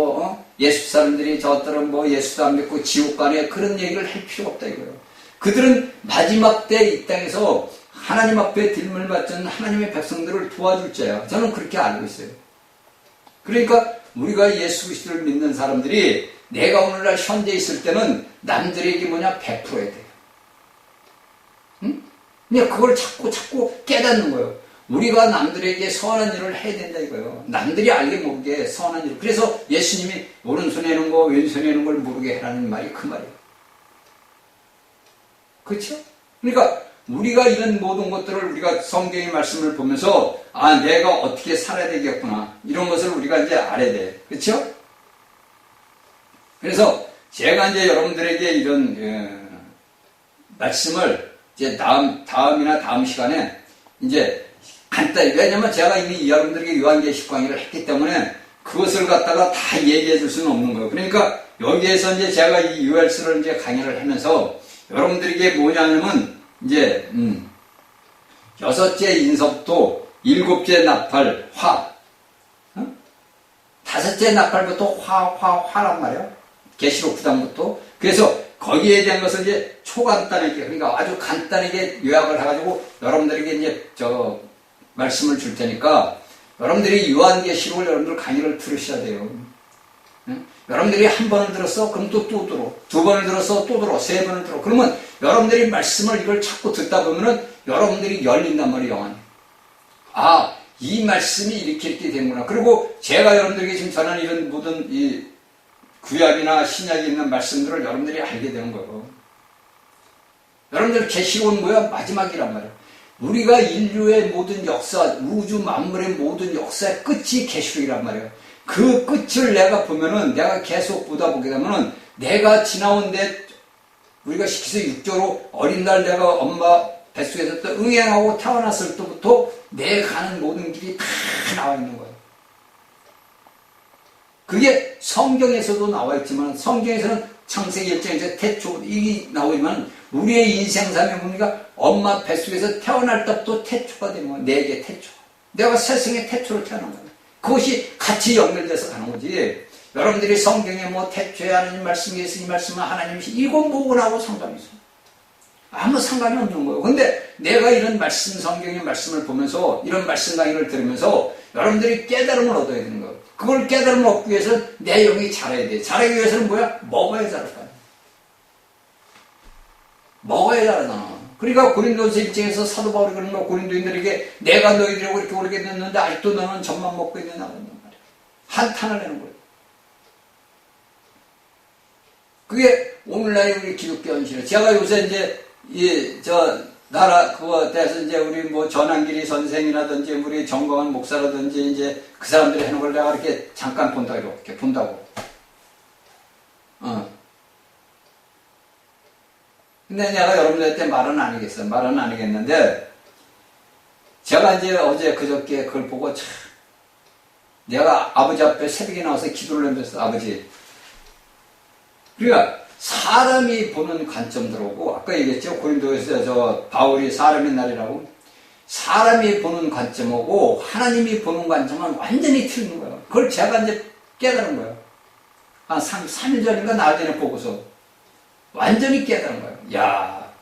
예수 사람들이 저들은 예수도 안 믿고 지옥 가네 그런 얘기를 할 필요가 없다 이거예요. 그들은 마지막 때 이 땅에서 하나님 앞에 딜물 받는 하나님의 백성들을 도와줄 자야. 저는 그렇게 알고 있어요. 그러니까 우리가 예수 그리스도를 믿는 사람들이 내가 오늘날 현재 있을 때는 남들에게 베풀어야 돼요. 응? 그냥 그걸 자꾸 깨닫는 거예요. 우리가 남들에게 선한 일을 해야 된다 이거예요. 남들이 알게 모르게 선한 일. 그래서 예수님이 오른손에 있는 거 왼손에 있는 걸 모르게 해라는 말이 그 말이에요. 그렇죠? 그러니까 우리가 이런 모든 것들을 우리가 성경의 말씀을 보면서 내가 어떻게 살아야 되겠구나 이런 것을 우리가 이제 알아야 돼. 그렇죠? 그래서 제가 이제 여러분들에게 이런 말씀을 이제 다음이나 다음 시간에 이제 간단히, 왜냐면 제가 이미 여러분들에게 요한계시록 강의를 했기 때문에 그것을 갖다가 다 얘기해 줄 수는 없는 거예요. 그러니까 여기에서 이제 제가 이 ULC를 이제 강의를 하면서 여러분들에게 뭐냐면 이제 여섯째 인석도 일곱째 나팔 화, 다섯째 나팔부터 화란 말이에요. 계시록 9장부터. 그래서 거기에 대한 것을 이제 초간단하게, 그러니까 아주 간단하게 요약을 해가지고 여러분들에게 이제 말씀을 줄 테니까 여러분들이 요한계시록을 여러분들 강의를 들으셔야 돼요. 응? 여러분들이 한 번을 들었어? 그럼 또 들어. 두 번을 들었어? 또 들어. 세 번을 들어. 그러면 여러분들이 말씀을 이걸 자꾸 듣다 보면은 여러분들이 열린단 말이에요, 영안이. 아, 이 말씀이 이렇게 되는구나. 그리고 제가 여러분들에게 지금 전하는 이런 모든 이 구약이나 신약에 있는 말씀들을 여러분들이 알게 되는 거예요. 여러분들 계시록은 뭐야? 마지막이란 말이에요. 우리가 인류의 모든 역사, 우주 만물의 모든 역사의 끝이 계시록이란 말이에요. 그 끝을 내가 보면은, 내가 계속 보다 보게 되면은, 내가 지나온 데, 우리가 시키서 6조로 어린 날 내가 엄마 뱃속에서 또 응행하고 태어났을 때부터 내 가는 모든 길이 다 나와 있는 거예요. 그게 성경에서도 나와 있지만, 성경에서는 창세기 1장에서 태초, 이게 나오지만, 우리의 인생사에 뭡니까? 엄마 뱃속에서 태어날 때부터 태초가 되는 거예요. 내게 태초. 내가 세상의 태초로 태어난 거예요. 그것이 같이 연결돼서 가는 거지. 여러분들이 성경에 뭐 태초에 하나님 말씀이 있으니 말씀은 하나님이시, 이건 뭐하고 상관이 있어? 아무 상관이 없는 거예요. 근데 내가 이런 말씀, 성경의 말씀을 보면서, 이런 말씀 강의를 들으면서 여러분들이 깨달음을 얻어야 되는 거예요. 그걸 깨달음을 얻기 위해서는 내 영이 자라야 돼. 자라기 위해서는 뭐야? 먹어야 자랄 거야. 먹어야 자라잖아. 그러니까 고린도서 1장에서 사도 바울이 그러는 거, 고린도인들에게 내가 너희들하고 이렇게 오르게 됐는데 아직도 너는 젖만 먹고 있느냐 말이야. 한탄을 내는 거예요. 그게 오늘날의 우리 기독교 현실이에요. 제가 요새 이제 나라 그거 대해서 이제 우리 뭐 전한길이 선생이라든지 우리 정광훈 목사라든지 이제 그 사람들이 하는 걸 내가 이렇게 잠깐 이렇게 본다고. 근데 내가 여러분들한테 말은 안 하겠어요. 말은 안 하겠는데, 제가 이제 어제 그저께 그걸 보고 참, 내가 아버지 앞에 새벽에 나와서 기도를 했어, 아버지. 그러니까 사람이 보는 관점들하고, 아까 얘기했죠. 고린도에서 바울이 사람의 날이라고. 사람이 보는 관점하고 하나님이 보는 관점은 완전히 틀린 거예요. 그걸 제가 이제 깨달은 거예요. 한 3일 전인가 나흘 전에 보고서. 완전히 깨달은 거예요. 야,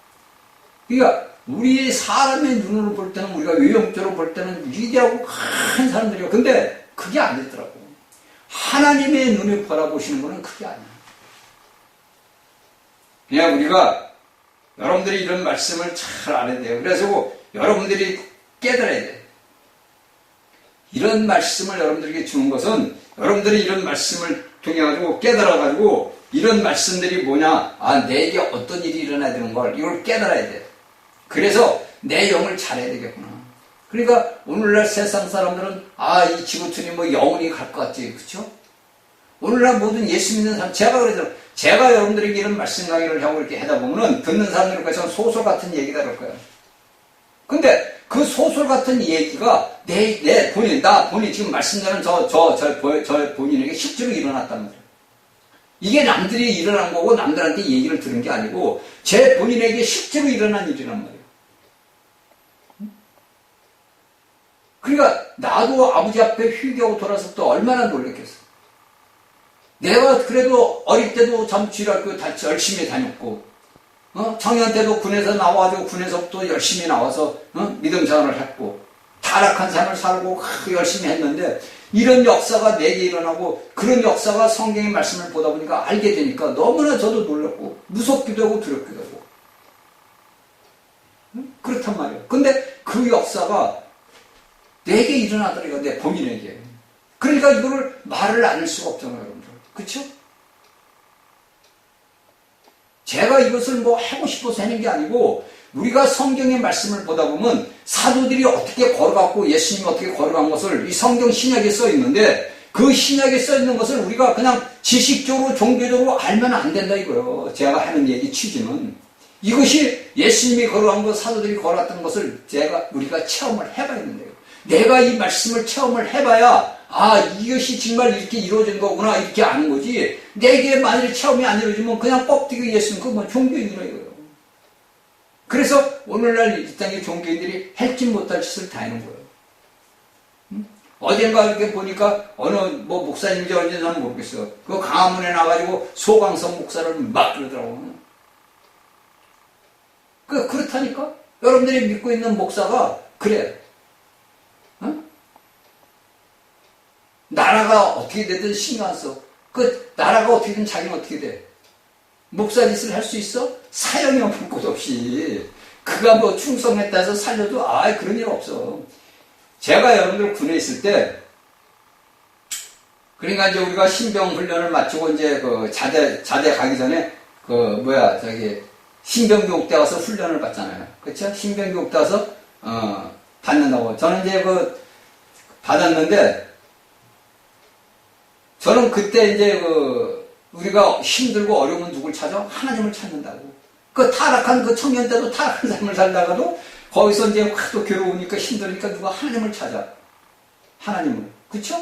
그러니까 우리 사람의 눈으로 볼 때는, 우리가 외형적으로 볼 때는 위대하고 큰 사람들이에요. 근데 그게 안 됐더라고. 하나님의 눈에 바라보시는 거는 그게 아니야. 그냥 우리가 여러분들이 이런 말씀을 잘 알아야 돼요. 그래서 여러분들이 깨달아야 돼요. 이런 말씀을 여러분들에게 주는 것은, 여러분들이 이런 말씀을 통해 가지고 깨달아가지고 이런 말씀들이 뭐냐? 아, 내게 어떤 일이 일어나야 되는 걸, 이걸 깨달아야 돼. 그래서 내 영을 잘해야 되겠구나. 그러니까 오늘날 세상 사람들은 이 지구촌이 뭐 영원히 갈 것 같지, 그렇죠? 오늘날 모든 예수 믿는 사람, 제가 여러분들에게 이런 말씀 강의를 하고 이렇게 하다 보면은 듣는 사람들께서는 소설 같은 얘기다 그럴 거예요. 근데 그 소설 같은 얘기가 내 본인, 나 본인 지금 말씀드리는 저 본인에게 실제로 일어났단 말이에요. 이게 남들이 일어난 거고 남들한테 얘기를 들은 게 아니고 제 본인에게 실제로 일어난 일이란 말이에요. 그러니까 나도 아버지 앞에 휴교하고 돌아서 또 얼마나 놀랬겠어. 내가 그래도 어릴 때도 참 주일학교 열심히 다녔고, 청년 때도 군에서 나와가지고 군에서부터 열심히 나와서 믿음 생활을 했고, 타락한 삶을 살고 열심히 했는데, 이런 역사가 내게 일어나고 그런 역사가 성경의 말씀을 보다 보니까 알게 되니까 너무나 저도 놀랐고 무섭기도 하고 두렵기도 하고 그렇단 말이에요. 근데 그 역사가 내게 일어나더라고요. 내 본인에게. 그러니까 이거를 말을 안 할 수가 없잖아요, 여러분들. 그렇죠? 제가 이것을 뭐 하고 싶어서 하는 게 아니고, 우리가 성경의 말씀을 보다 보면 사도들이 어떻게 걸어갔고 예수님이 어떻게 걸어간 것을 이 성경 신약에 써 있는데, 그 신약에 써 있는 것을 우리가 그냥 지식적으로 종교적으로 알면 안 된다 이거예요. 제가 하는 얘기 취지는 이것이 예수님이 걸어간 것, 사도들이 걸어갔던 것을 우리가 체험을 해봐야 된대요. 내가 이 말씀을 체험을 해봐야 이것이 정말 이렇게 이루어진 거구나 이렇게 아는 거지. 내게 만일 체험이 안 이루어지면 그냥 뻑튀기 예수님 그건 종교인이라 이거예요. 그래서 오늘날 이 땅의 종교인들이 할지 못할 짓을 다 하는 거예요. 어딘가 이렇게 보니까 어느 목사님인지 어딘지는 모르겠어요. 그 강화문에 나가지고 소강성 목사를 막 그러더라고요. 그렇다니까? 여러분들이 믿고 있는 목사가 그래. 나라가 어떻게 되든 신경 안 써. 그 나라가 어떻게든 자기는 어떻게 돼? 목사 짓을 할 수 있어? 사형이 없을 것 없이. 그가 뭐 충성했다 해서 살려도 그런 일 없어. 제가 여러분들 군에 있을 때 그러니까 이제 우리가 신병 훈련을 마치고 이제 그 자대 가기 전에 신병교육대 가서 훈련을 받잖아요. 그렇죠? 신병교육대 가서 받는다고. 저는 이제 받았는데 저는 그때 이제 우리가 힘들고 어려우면 누굴 찾아? 하나님을 찾는다고. 그 타락한 그 청년 때도 타락한 삶을 살다가도 거기서 이제 하도 괴로우니까 힘드니까 누가 하나님을 찾아. 하나님을. 그쵸?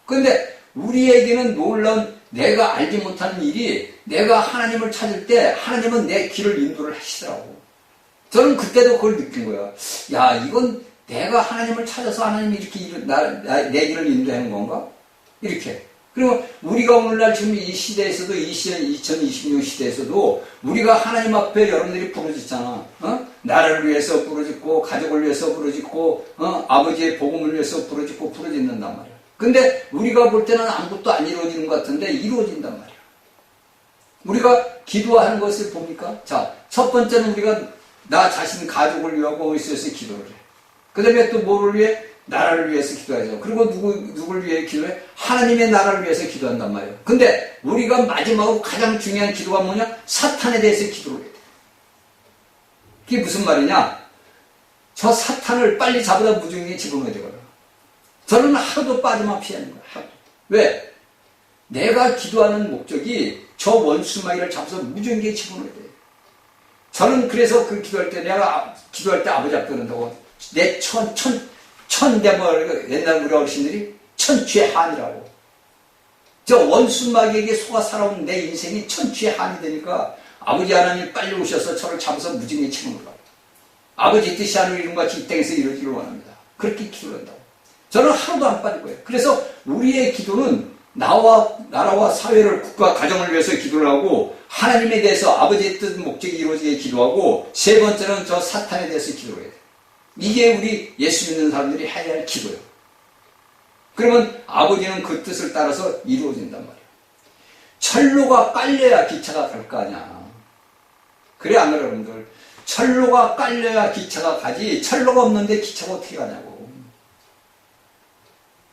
근데 우리에게는 놀라운 내가 알지 못하는 일이 내가 하나님을 찾을 때 하나님은 내 길을 인도를 하시더라고. 저는 그때도 그걸 느낀 거야. 야, 이건 내가 하나님을 찾아서 하나님이 이렇게 내 길을 인도하는 건가? 이렇게. 그리고 우리가 오늘날 지금 이 시대에서도, 2026 시대에서도 우리가 하나님 앞에 여러분들이 부르짖잖아. 나라를 위해서 부르짖고, 가족을 위해서 부르짖고, 아버지의 복음을 위해서 부르짖는단 말이야. 근데 우리가 볼 때는 아무것도 안 이루어지는 것 같은데 이루어진단 말이야. 우리가 기도하는 것을 봅니까? 자, 첫 번째는 우리가 나 자신 가족을 위하고 있어서 기도를 해. 그 다음에 또 뭐를 위해? 나라를 위해서 기도하죠. 그리고 누굴 위해 기도해? 하나님의 나라를 위해서 기도한단 말이에요. 근데 우리가 마지막으로 가장 중요한 기도가 뭐냐? 사탄에 대해서 기도를 해야 돼. 그게 무슨 말이냐? 저 사탄을 빨리 잡아다 무중에 집어넣어야 되거든. 저는 하루도 빠지면 피하는 거야. 하루도. 왜? 내가 기도하는 목적이 저 원수마귀를 잡아서 무중에 집어넣어야 돼. 저는 그래서 그 기도할 때 내가 기도할 때 아버지 앞에 그런다고 내 옛날 우리 어르신들이 천추의 한이라고. 저 원수마귀에게 속아 살아온 내 인생이 천추의 한이 되니까 아버지 하나님 빨리 오셔서 저를 잡아서 무진히 치는 거야. 아버지 뜻이 하는 이름같이 이 땅에서 이루어지기를 원합니다. 그렇게 기도를 한다고. 저는 하루도 안 빠질 거예요. 그래서 우리의 기도는 나라와 사회를, 국가, 가정을 위해서 기도를 하고 하나님에 대해서 아버지의 뜻, 목적이 이루어지게 기도하고 세 번째는 저 사탄에 대해서 기도를 해야 돼요. 이게 우리 예수 믿는 사람들이 해야 할 기도예요. 그러면 아버지는 그 뜻을 따라서 이루어진단 말이에요. 철로가 깔려야 기차가 갈 거 아니야. 그래 안 그래요, 여러분들? 철로가 깔려야 기차가 가지 철로가 없는데 기차가 어떻게 가냐고.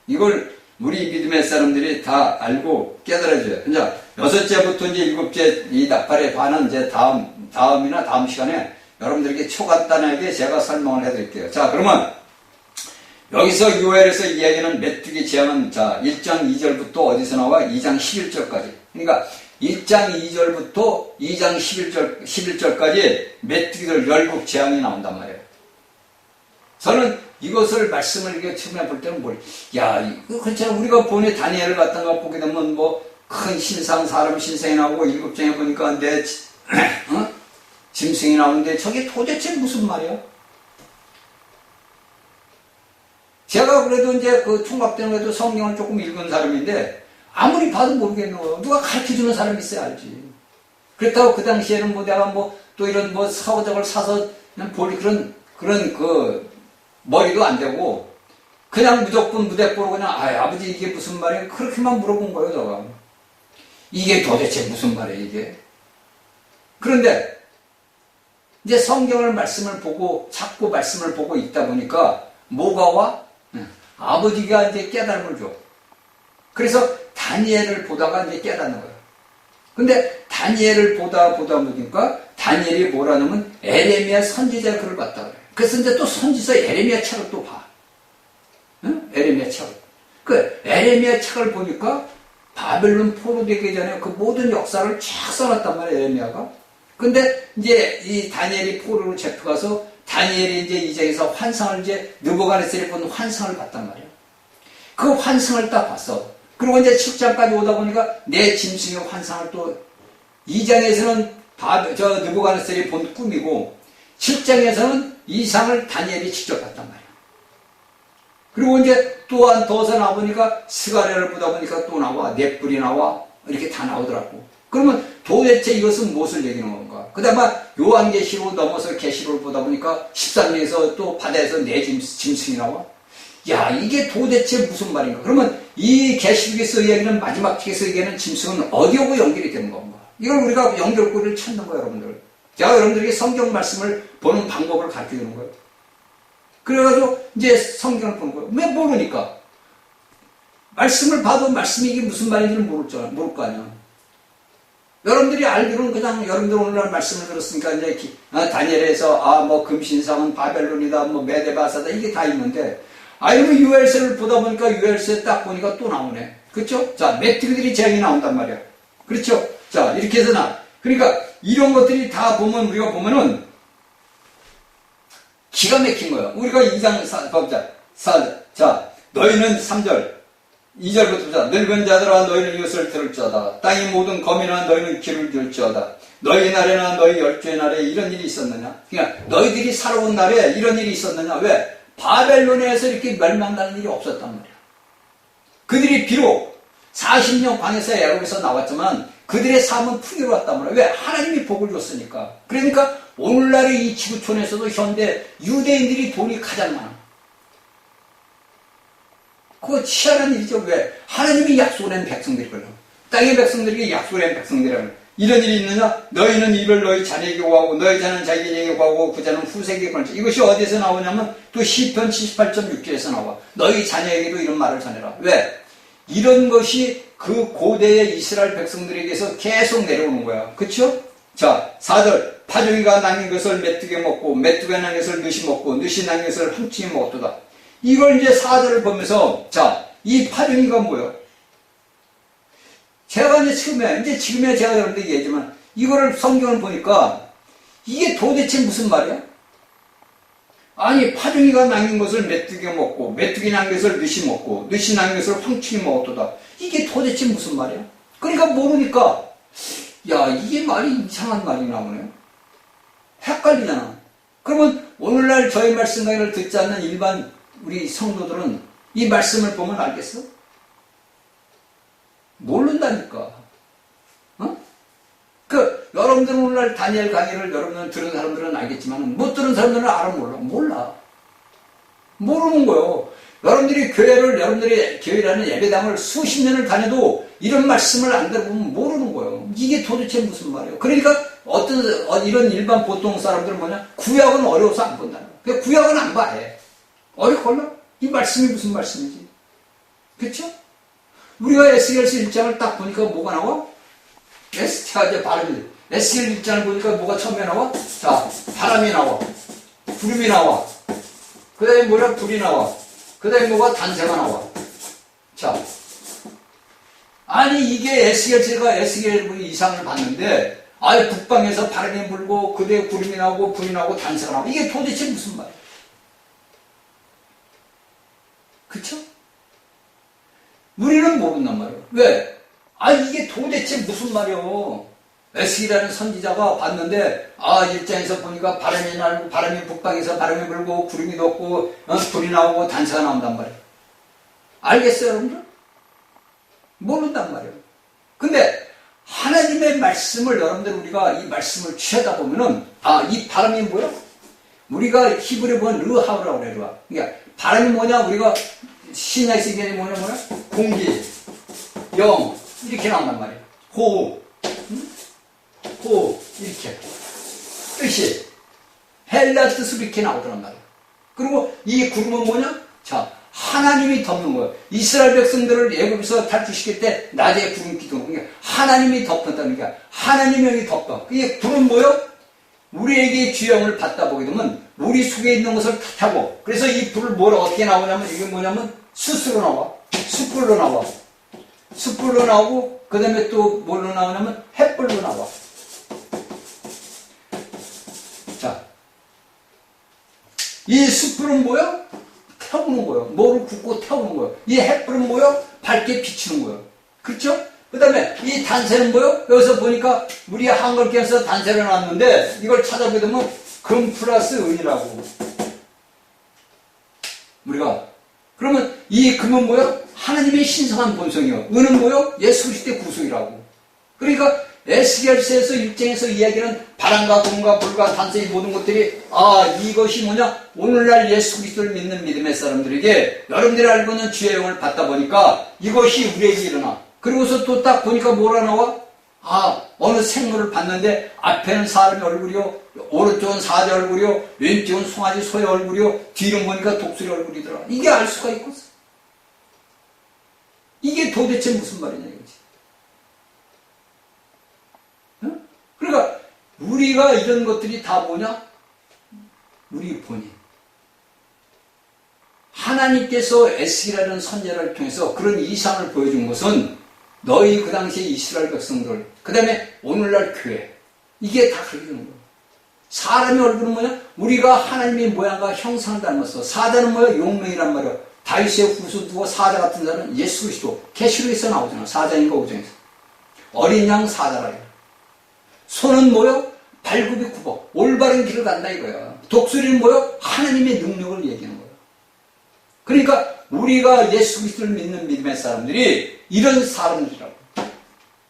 이걸 우리 믿음의 사람들이 다 알고 깨달아줘요. 이제 여섯째부터 이제 일곱째 이 나팔의 반은 이제 다음 시간에 여러분들에게 초간단하게 제가 설명을 해드릴게요. 자, 그러면 여기서 요엘에서 이야기하는 메뚜기 재앙은 자 1장 2절부터 어디서 나와? 2장 11절까지. 그러니까 1장 2절부터 2장 11절까지 메뚜기들 열국 재앙이 나온단 말이에요. 저는 이것을 말씀을 이렇게 처음에 볼 때는 그렇잖아. 우리가 본에 다니엘을 갖다가 보게 되면 큰 신상, 사람 신상이 나오고 7장에 보니까 짐승이 나오는데 저게 도대체 무슨 말이야? 제가 그래도 이제 총각되는 것도 성경을 조금 읽은 사람인데 아무리 봐도 모르겠노. 누가 가르쳐주는 사람이 있어야 알지. 그렇다고 그 당시에는 내가 또 이런 사오작을 사서 그냥 볼 그런 머리도 안 되고 그냥 무조건 무대뽀로 그냥 아버지 이게 무슨 말이야? 그렇게만 물어본 거예요, 제가. 이게 도대체 무슨 말이야, 이게? 그런데 이제 성경을 말씀을 보고 자꾸 말씀을 보고 있다 보니까 뭐가 와? 아버지가 이제 깨달음을 줘. 그래서 다니엘을 보다가 이제 깨닫는 거예요. 근데 다니엘을 보다 보니까 다니엘이 뭐라냐면 에레미야 선지자 글을 봤다 그래요. 그래서 이제 또 선지서 에레미야 책을 또 봐. 응? 에레미야 책을. 그 에레미야 책을 보니까 바벨론 포로되기 전에 그 모든 역사를 쫙 써놨단 말이에요, 에레미야가. 근데 이제 이 다니엘이 포로로 잡혀가서 다니엘이 이제 이 장에서 환상을 느부갓네살이 본 환상을 봤단 말이에요. 그 환상을 딱 봤어. 그리고 이제 7장까지 오다 보니까 내 짐승의 환상을 또 2장에서는 느부갓네살이 본 꿈이고 7장에서는 이 상을 다니엘이 직접 봤단 말이에요. 그리고 이제 또한 더서 나오니까 스가랴를 보다 보니까 또 나와, 넷불이 나와, 이렇게 다 나오더라고. 그러면 도대체 이것은 무엇을 얘기하는 건가? 그 다음에 요한계시로 넘어서 계시록을 보다 보니까 13장에서 또 바다에서 네 짐승이 나와. 야, 이게 도대체 무슨 말인가? 그러면 이 계시록에서 이야기는 마지막 책에서 얘기하는 짐승은 어디하고 연결이 되는 건가? 이걸 우리가 연결고리를 찾는 거예요, 여러분들. 제가 여러분들에게 성경 말씀을 보는 방법을 가르쳐 주는 거예요. 그래가지고 이제 성경을 보는 거예요. 왜 모르니까? 말씀을 봐도 말씀이 이게 무슨 말인지는 모를 거 아니야. 여러분들이 알기로는 그냥 여러분들 오늘날 말씀을 들었으니까 이제 다니엘에서 뭐 금신상은 바벨론이다, 뭐 메데바사다 이게 다 있는데 이러면 유엘서를 보다 보니까 유엘서에 딱 보니까 또 나오네. 그렇죠? 자, 메뚜기들이 재앙이 나온단 말이야. 그렇죠? 자, 이렇게 해서 그러니까 이런 것들이 다 보면 우리가 보면은 기가 막힌 거야. 우리가 2장 보자. 자, 너희는 3절 2절부터 보자. 늙은 자들아 너희는 이것을 들을지어다. 땅의 모든 거민아 너희는 귀를 들을지어다. 너희 날에나 너희 열조의 날에 이런 일이 있었느냐? 그러니까 너희들이 살아온 날에 이런 일이 있었느냐? 왜? 바벨론에서 이렇게 멸망나는 일이 없었단 말이야. 그들이 비록 40년 광야에서 애굽에서 나왔지만 그들의 삶은 풍요로웠단 말이야. 왜? 하나님이 복을 줬으니까. 그러니까 오늘날의 이 지구촌에서도 현대 유대인들이 돈이 가장 많아. 그거 희한한 일이죠. 왜? 하나님이 약속한 백성들이거든. 땅의 백성들에게 약속한 백성들이라는 이런 일이 있느냐? 너희는 이를 너희 자녀에게 구하고 너희 자는 자기에게 구하고 그 자는 후세에게 구하는 이것이 어디서 나오냐면 또 시편 78.6절에서 나와. 너희 자녀에게도 이런 말을 전해라. 왜? 이런 것이 그 고대의 이스라엘 백성들에게서 계속 내려오는 거야. 그쵸? 자, 4절 파종이가 남긴 것을 메뚜기 먹고 메뚜기가 남긴 것을 느시 먹고 느시 남긴 것을 훔치게 먹었도다. 이걸 이제 4절을 보면서 자, 이 파종이가 뭐예요? 제가 지금에 제가 여러분들 얘기하지만 이거를 성경을 보니까 이게 도대체 무슨 말이야? 아니, 파종이가 남긴 것을 메뚜기가 먹고 메뚜기 남긴 것을 느시 먹고 느시 남긴 것을 황충이 먹었도다. 이게 도대체 무슨 말이야? 그러니까 모르니까 야, 이게 말이 이상한 말이 나오네. 헷갈리잖아. 그러면 오늘날 저희 말씀 강의를 듣지 않는 일반 우리 성도들은 이 말씀을 보면 알겠어? 모른다니까. 여러분들은 오늘날 다니엘 강의를 여러분들 들은 사람들은 알겠지만 못 들은 사람들은 알아 몰라. 모르는 거예요. 여러분들이 교회라는 예배당을 수십 년을 다녀도 이런 말씀을 안 들어보면 모르는 거예요. 이게 도대체 무슨 말이에요? 그러니까 이런 일반 보통 사람들은 뭐냐? 구약은 어려워서 안 본다는 거예요. 구약은 안 봐, 해. 어렵걸라? 이 말씀이 무슨 말씀이지? 그쵸? 우리가 에스겔서 1장을 딱 보니까 뭐가 나와? 제가 이제 발음이 에스겔 1장을 보니까 뭐가 처음에 나와? 자, 바람이 나와. 구름이 나와. 그 다음에 뭐야? 불이 나와. 그 다음에 뭐가 단새가 나와. 자. 아니, 이게 제가 에스겔 이상을 봤는데, 북방에서 바람이 불고, 그 다음에 구름이 나오고, 불이 나오고, 단새가 나오고. 이게 도대체 무슨 말이야? 그쵸? 우리는 모른단 말이에요. 왜? 이게 도대체 무슨 말이요? 에스겔이라는 선지자가 봤는데, 1장에서 보니까 바람이 날고, 북방에서 바람이 불고, 구름이 돋고, 불이 나오고, 단새가 나온단 말이에요. 알겠어요, 여러분들? 모른단 말이에요. 근데, 하나님의 말씀을 여러분들 우리가 이 말씀을 취하다 보면은, 이 바람이 뭐야? 우리가 히브리어 보면 르하우라고 그래, 르하. 그러니까, 바람이 뭐냐? 우리가 신약에서 얘기하는 뭐냐? 공기, 영, 이렇게 나온단 말이에요. 호흡, 이렇게. 뜻이. 헬라 뜻으로 이렇게 나오더란 말이에요. 그리고 이 구름은 뭐냐? 자, 하나님이 덮는 거예요. 이스라엘 백성들을 애굽에서 탈출시킬 때 낮에 구름 기둥. 그러니까 하나님이 덮었다는 게 하나님의 영이 덮어. 이게 구름 뭐요? 우리에게 주영을 받다 보게 되면 우리 속에 있는 것을 탓하고 그래서 이 불을 어떻게 나오냐면 이게 뭐냐면 숯으로 나와. 숯불로 나와. 숯불로 나오고 그 다음에 또 뭘로 나오냐면 햇불로 나와. 자, 이 숯불은 뭐야? 태우는 거예요. 뭐를 굽고 태우는 거예요. 이 햇불은 뭐예요? 밝게 비추는 거예요. 그렇죠? 그 다음에 이 단새는 뭐예요? 여기서 보니까 우리 한글께서 단새를 놨는데 이걸 찾아보게 되면 금 플러스 은이라고. 우리가 그러면 이 금은 뭐예요? 하나님의 신성한 본성이요. 은은 뭐예요? 예수 그리스도의 구속이라고. 그러니까 에스겔서에서 1장에서 이야기하는 바람과 구름과 불과 탄소 이 모든 것들이 이것이 뭐냐? 오늘날 예수 그리스도를 믿는 믿음의 사람들에게 여러분들이 알고 있는 주의 영을 받다 보니까 이것이 우리에게 일어나. 그리고서 또 딱 보니까 뭐라 나와? 어느 생물을 봤는데 앞에는 사람의 얼굴이요, 오른쪽은 사자 얼굴이요, 왼쪽은 송아지 소의 얼굴이요, 뒤로 보니까 독수리 얼굴이더라. 이게 알 수가 있겠어. 이게 도대체 무슨 말이냐 이거지. 그러니까 우리가 이런 것들이 다 뭐냐? 우리 본인. 하나님께서 에스겔이라는 선지자를 통해서 그런 이상을 보여준 것은 너희 그 당시에 이스라엘 백성들, 그 다음에 오늘날 교회, 이게 다 그렇게 되는 거예요. 사람의 얼굴은 뭐냐? 우리가 하나님의 모양과 형상을 닮았어. 사자는 뭐야? 용맹이란 말이야. 다윗의 후손 누가 사자 같은 자는 예수 그리스도. 계시록에서 나오잖아. 사자인가 오정에서. 어린 양 사자라. 소는 뭐요? 발굽이 굽어. 올바른 길을 간다 이거야. 독수리는 뭐요? 하나님의 능력을 얘기하는 거야. 그러니까 우리가 예수 그리스도를 믿는 믿음의 사람들이 이런 사람들이라고.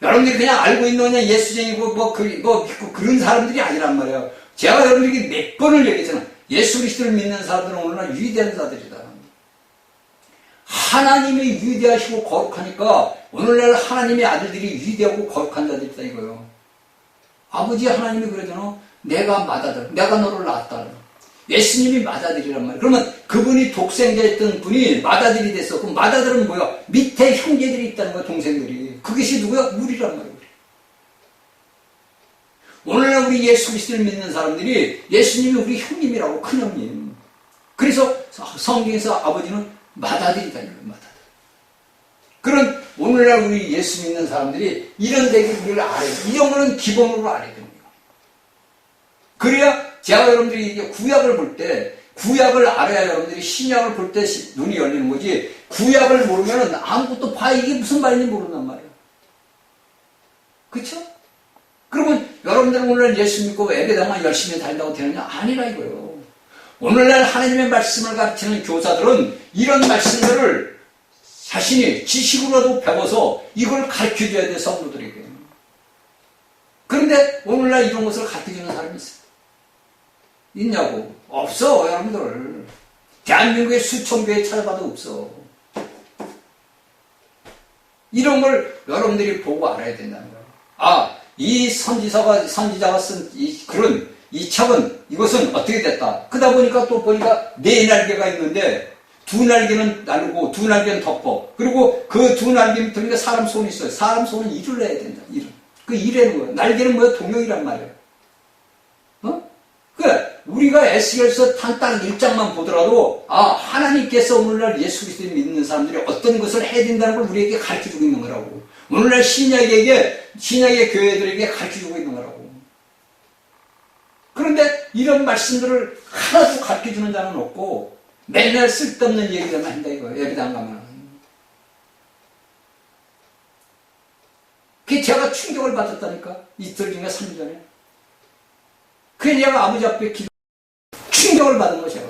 여러분들이 그냥 알고 있는 그냥 예수쟁이고 믿고 그런 사람들이 아니란 말이에요. 제가 여러분들에게 몇 번을 얘기했잖아. 예수 그리스도를 믿는 사람들은 오늘날 위대한 자들이다. 하나님이 위대하시고 거룩하니까 오늘날 하나님의 아들들이 위대하고 거룩한 자들이다 이거예요. 아버지 하나님이 그러잖아. 내가 맏아들, 내가 너를 낳았다. 예수님이 맏아들이란 말이에요. 그러면 그분이 독생자였던 분이 맏아들이 됐어. 그럼 맏아들은 뭐야? 밑에 형제들이 있다는 거야, 동생들이. 그것이 누구야? 우리란 말이에요. 오늘날 우리 예수 그리스도를 믿는 사람들이 예수님이 우리 형님이라고, 큰형님. 그래서 성경에서 아버지는 맏아들이다, 맏아들. 그런 오늘날 우리 예수 믿는 사람들이 이런 대기를 알아야 돼. 이 정도는 기본으로 알아야 됩니다. 그래야 제가 여러분들이 이게 구약을 볼 때, 구약을 알아야 여러분들이 신약을 볼 때 눈이 열리는 거지, 구약을 모르면 아무것도 이게 무슨 말인지 모른단 말이에요. 그쵸? 그러면 여러분들은 오늘날 예수 믿고 예배당만 열심히 다닌다고 되느냐? 아니라 이거예요. 오늘날 하나님의 말씀을 가르치는 교사들은 이런 말씀들을 자신이 지식으로라도 배워서 이걸 가르쳐줘야 돼, 성도들에게. 그런데 오늘날 이런 것을 가르쳐주는 사람이 있어요. 있냐고? 없어, 여러분들. 대한민국의 수천 교회 찾아봐도 없어. 이런 걸 여러분들이 보고 알아야 된다는 거예요. 이 선지자가 쓴 이 책은, 이것은 어떻게 됐다. 그러다 보니까 또 보니까 네 날개가 있는데, 두 날개는 나르고, 두 날개는 덮어. 그리고 그 두 날개 밑에 사람 손이 있어요. 사람 손은 일을 내야 된다, 일을. 그 일하는 거예요. 날개는 뭐야? 동역이란 말이에요. 우리가 에스겔서 딱 1장만 보더라도 하나님께서 오늘날 예수 그리스도를 믿는 사람들이 어떤 것을 해야 된다는 걸 우리에게 가르쳐주고 있는 거라고. 오늘날 신약의 교회들에게 가르쳐주고 있는 거라고. 그런데 이런 말씀들을 하나도 가르쳐주는 자는 없고 맨날 쓸데없는 얘기들만 한다 이거예요. 예배당 가면. 그게 제가 충격을 받았다니까. 이틀 중에 3일 전에. 그게 내가 아버지 앞에 충격을 받은 것이야.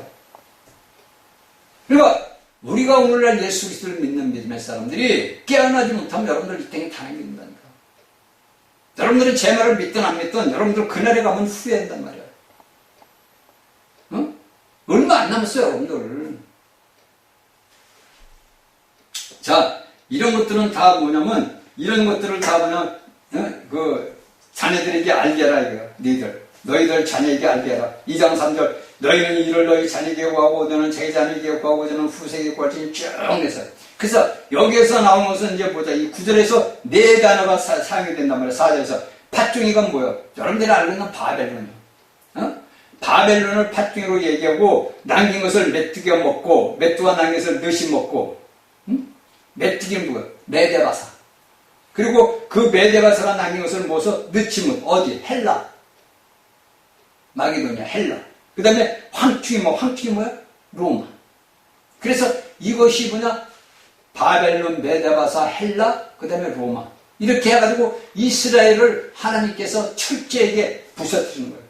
그러니까 우리가 오늘날 예수 그리스도를 믿는 믿음의 사람들이 깨어나지 못하면 여러분들 이 땅에 당하게 된다니까. 여러분들은 제 말을 믿든 안 믿든 여러분들 그날에 가면 후회한단 말이야. 얼마 안 남았어요, 여러분들. 자, 이런 것들은 다 뭐냐면, 이런 것들을 다 뭐냐, 자네들에게 알게 하라, 이거야. 너희들 자녀에게 알게 하라. 2장 3절. 너희는 이를 너희 자녀에게 구하고, 너는 자기 자녀에게 구하고, 저는 후세에게 구할지 쭉 내서. 그래서 여기에서 나오는 것은 이제 보자. 이 9절에서 네 단어가 사용이 된단 말이야. 4절에서. 팥종이가 뭐야? 여러분들이 알고 있는 바벨론이야. 바벨론을 팥종이로 얘기하고, 남긴 것을 메뚜기가 먹고, 메뚜가 남긴 것을 넛이 먹고, 메뚜기는 뭐야? 메데바사. 그리고 그 메데바사가 남긴 것을 모아서 넛이 어디? 헬라. 마게도냐, 헬라. 그 다음에 황충이 뭐야? 로마. 그래서 이것이 뭐냐? 바벨론, 메데바사, 헬라, 그 다음에 로마. 이렇게 해가지고 이스라엘을 하나님께서 철저하게 부서뜨리는 거예요.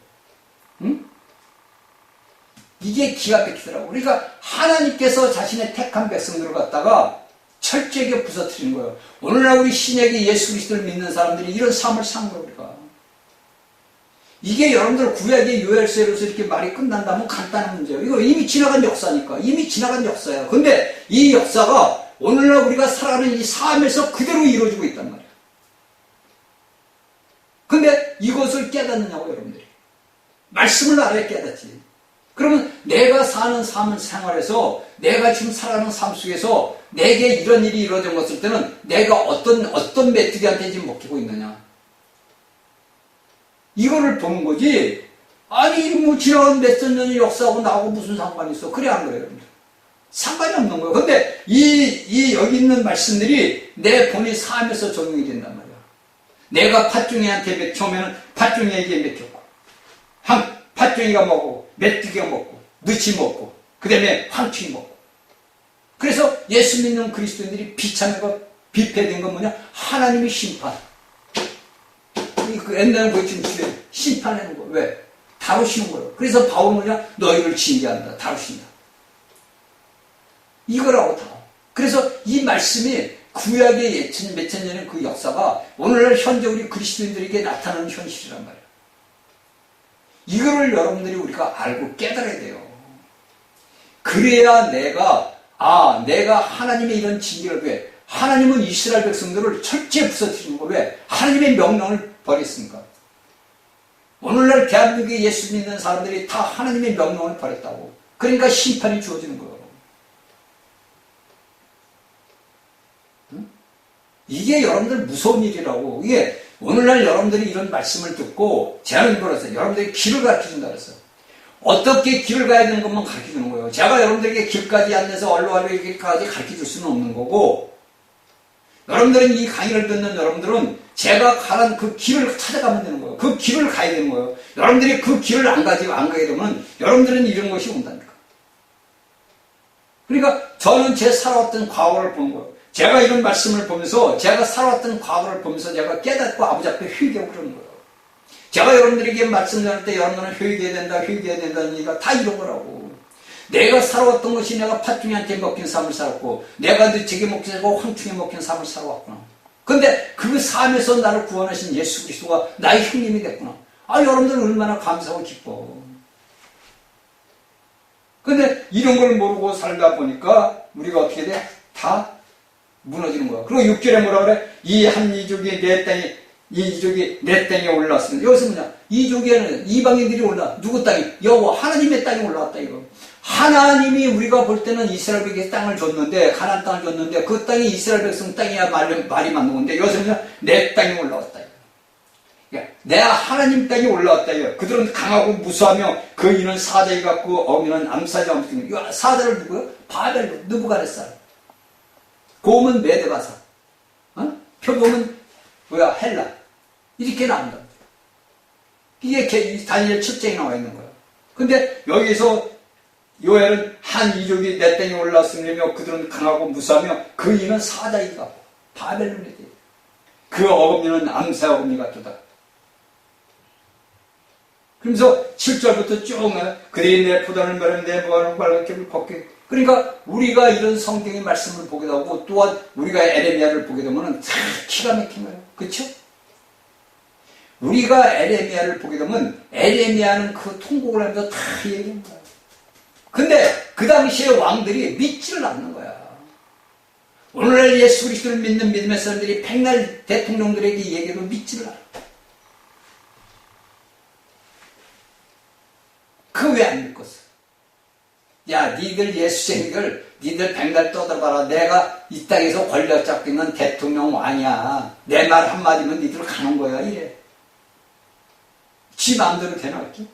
이게 기가 막히더라고. 그러니까 하나님께서 자신의 택한 백성들을 갖다가 철저하게 부서뜨리는 거예요. 오늘날 우리 신약의 예수 그리스도를 믿는 사람들이 이런 삶을 산 거예요, 우리가. 이게 여러분들 구약의 요엘서로서 이렇게 말이 끝난다면 간단한 문제예요. 이거 이미 지나간 역사니까. 이미 지나간 역사예요. 근데 이 역사가 오늘날 우리가 살아가는 이 삶에서 그대로 이루어지고 있단 말이에요. 근데 이것을 깨닫느냐고, 여러분들이. 말씀을 알아야 깨닫지. 그러면 내가 사는 삶 생활에서, 내가 지금 살아가는 삶 속에서 내게 이런 일이 이루어진 것일 때는 내가 어떤 메뚜기한테 지금 먹히고 있느냐. 이거를 보는 거지. 아니, 뭐 지나간 몇천 년의 역사하고 나하고 무슨 상관이 있어. 그래, 안 그래요, 여러분들. 상관이 없는 거예요. 근데 여기 있는 말씀들이 내 본인 삶에서 적용이 된단 말이야. 내가 팥종이한테 처음에는 팥종이에게 먹혔고, 팥종이가 먹고, 메뚜기가 먹고, 느치 먹고, 그 다음에 황충이 먹고. 그래서 예수 믿는 그리스도인들이 비참하고 비패된 건 뭐냐? 하나님의 심판. 그 옛날에 보여준 심판하는 거예요. 왜? 다루시는 거예요. 그래서 바울은 뭐냐? 너희를 징계한다. 다루신다. 이거라고 다. 그래서 이 말씀이 구약의 몇천 년의 그 역사가 오늘날 현재 우리 그리스도인들에게 나타나는 현실이란 말이에요. 이거를 여러분들이 우리가 알고 깨달아야 돼요. 그래야 내가 하나님의 이런 징계를 왜? 하나님은 이스라엘 백성들을 철저히 부서뜨리는 거 왜? 하나님의 명령을 버렸으니까. 오늘날 대한민국에 예수 믿는 사람들이 다 하나님의 명령을 버렸다고. 그러니까 심판이 주어지는 거예요. 응? 이게 여러분들 무서운 일이라고. 이게 오늘날 여러분들이 이런 말씀을 듣고 제가 이거라서 여러분들이 길을 가르쳐준다 그랬어요. 어떻게 길을 가야 되는 것만 가르쳐주는 거예요. 제가 여러분들에게 길까지 앉아서 얼로알로에게까지 가르쳐줄 수는 없는 거고, 여러분들은 이 강의를 듣는 여러분들은 제가 가는 그 길을 찾아가면 되는 거예요. 그 길을 가야 되는 거예요. 여러분들이 그 길을 안 가게 되면 여러분들은 이런 것이 온다니까. 그러니까 저는 제 살아왔던 과거를 보는 거예요. 제가 이런 말씀을 보면서 제가 살아왔던 과거를 보면서 제가 깨닫고 아버지 앞에 회개하고 그러는 거예요. 제가 여러분들에게 말씀드릴 때 여러분들은 회개해야 된다는 얘기가 다 이런 거라고. 내가 살아왔던 것이 내가 팥중이한테 먹힌 삶을 살았고, 내가 늦게 먹힌 황충에 먹힌 삶을 살아왔구나. 근데 그 삶에서 나를 구원하신 예수 그리스도가 나의 형님이 됐구나. 여러분들은 얼마나 감사하고 기뻐. 근데 이런 걸 모르고 살다 보니까 우리가 어떻게 돼? 다 무너지는 거야. 그리고 6절에 뭐라 그래? 이 한 이족이 내 땅에 올랐습니다. 여기서 뭐냐? 이족에는 이방인들이 올라. 누구 땅이? 여호와 하나님의 땅에 올라왔다 이거. 하나님이 우리가 볼 때는 이스라엘에게 땅을 줬는데, 가나안 땅을 줬는데 그 땅이 이스라엘 백성 땅이야 말이 맞는 건데, 여기서 뭐냐? 내 땅에 올라왔다 이거. 그러니까 내가 하나님 땅에 올라왔다 이거. 그들은 강하고 무수하며 그 이는 사자이 같고 어미는 암사자 엄청. 이 사자를 누구요? 바벨 느부갓네살. 고음은 메데바사. 표범은 뭐야? 헬라. 이렇게 나온다. 이게 다니엘 7장에 나와 있는 거야. 근데 여기서 요엘은 한 이족이 내 땅에 올라왔으며 그들은 강하고 무수하며 그 이는 사자이 같고 바벨론에 대해 그 어금니는 암사 어금니 같도다. 그러면서 7절부터 쭉 그들이 내 포도를 마르며 내 무화과를 빨갛게 벗게. 그러니까 우리가 이런 성경의 말씀을 보게 되고 또한 우리가 에레미야를 보게 되면 기가 막힌 거예요. 그렇죠? 우리가 에레미야를 보게 되면 에레미야는 그 통곡을 하면서 다 얘기한 거야. 근데 그 당시에 왕들이 믿지를 않는 거야. 오늘날 예수 그리스도를 믿는 믿음의 사람들이 백날 대통령들에게 얘기해도 믿지를 않아. 그 왜 안 믿겠어? 야, 니들 예수쟁이들, 니들 백날 떠들어봐라. 내가 이 땅에서 권력 잡고 있는 대통령 왕이야. 내 말 한마디면 니들 가는 거야. 이래. 지 마음대로 되나, 이렇게?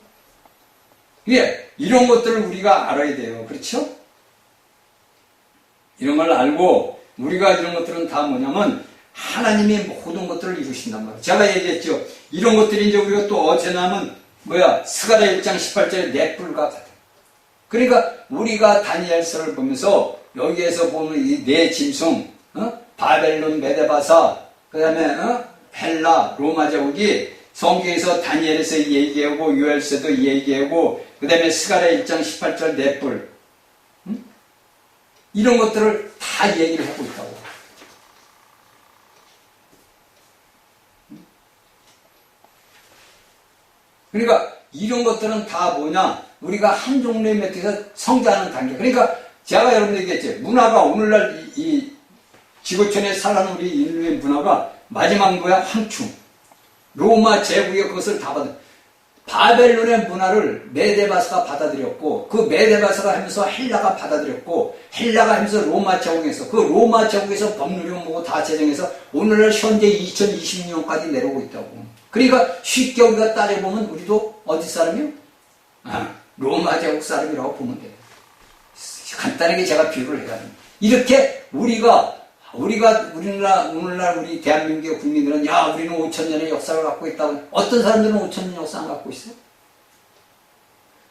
예, 이런 것들을 우리가 알아야 돼요. 그렇죠? 이런 걸 알고, 우리가 이런 것들은 다 뭐냐면, 하나님이 모든 것들을 이루신단 말이에요. 제가 얘기했죠. 이런 것들이 이제 우리가 또 어제 나면, 스가랴 1장 18절에 넷불과 같아요. 그러니까 우리가 다니엘서를 보면서 여기에서 보면 이 네 짐승, 바벨론, 메데바사, 그 다음에 헬라, 로마 제국이 성경에서 다니엘에서 얘기하고 요엘서도 얘기하고 그 다음에 스가랴 1장 18절 넷불, 이런 것들을 다 얘기를 하고 있다고. 그러니까 이런 것들은 다 뭐냐? 우리가 한 종류의 메트에서 성장하는 단계. 그러니까 제가 여러분들 얘기했죠. 문화가 오늘날 이 지구촌에 살아가는 우리 인류의 문화가 마지막 뭐야? 황충. 로마 제국의 그것을 다 받은. 바벨론의 문화를 메데바사가 받아들였고, 그 메데바사가 하면서 헬라가 받아들였고, 헬라가 하면서 로마 제국에서, 그 로마 제국에서 법률이고 뭐고 다 제정해서 오늘날 현재 2020년까지 내려오고 있다고. 그러니까 쉽게 우리가 따져보면 우리도 어디 사람이요? 로마 제국 사람이라고 보면 돼요. 간단하게 제가 비유를 해야 됩니다. 이렇게 우리가 오늘날 우리 대한민국의 국민들은 야, 우리는 5,000년의 역사를 갖고 있다고. 어떤 사람들은 5,000년 역사 안 갖고 있어요?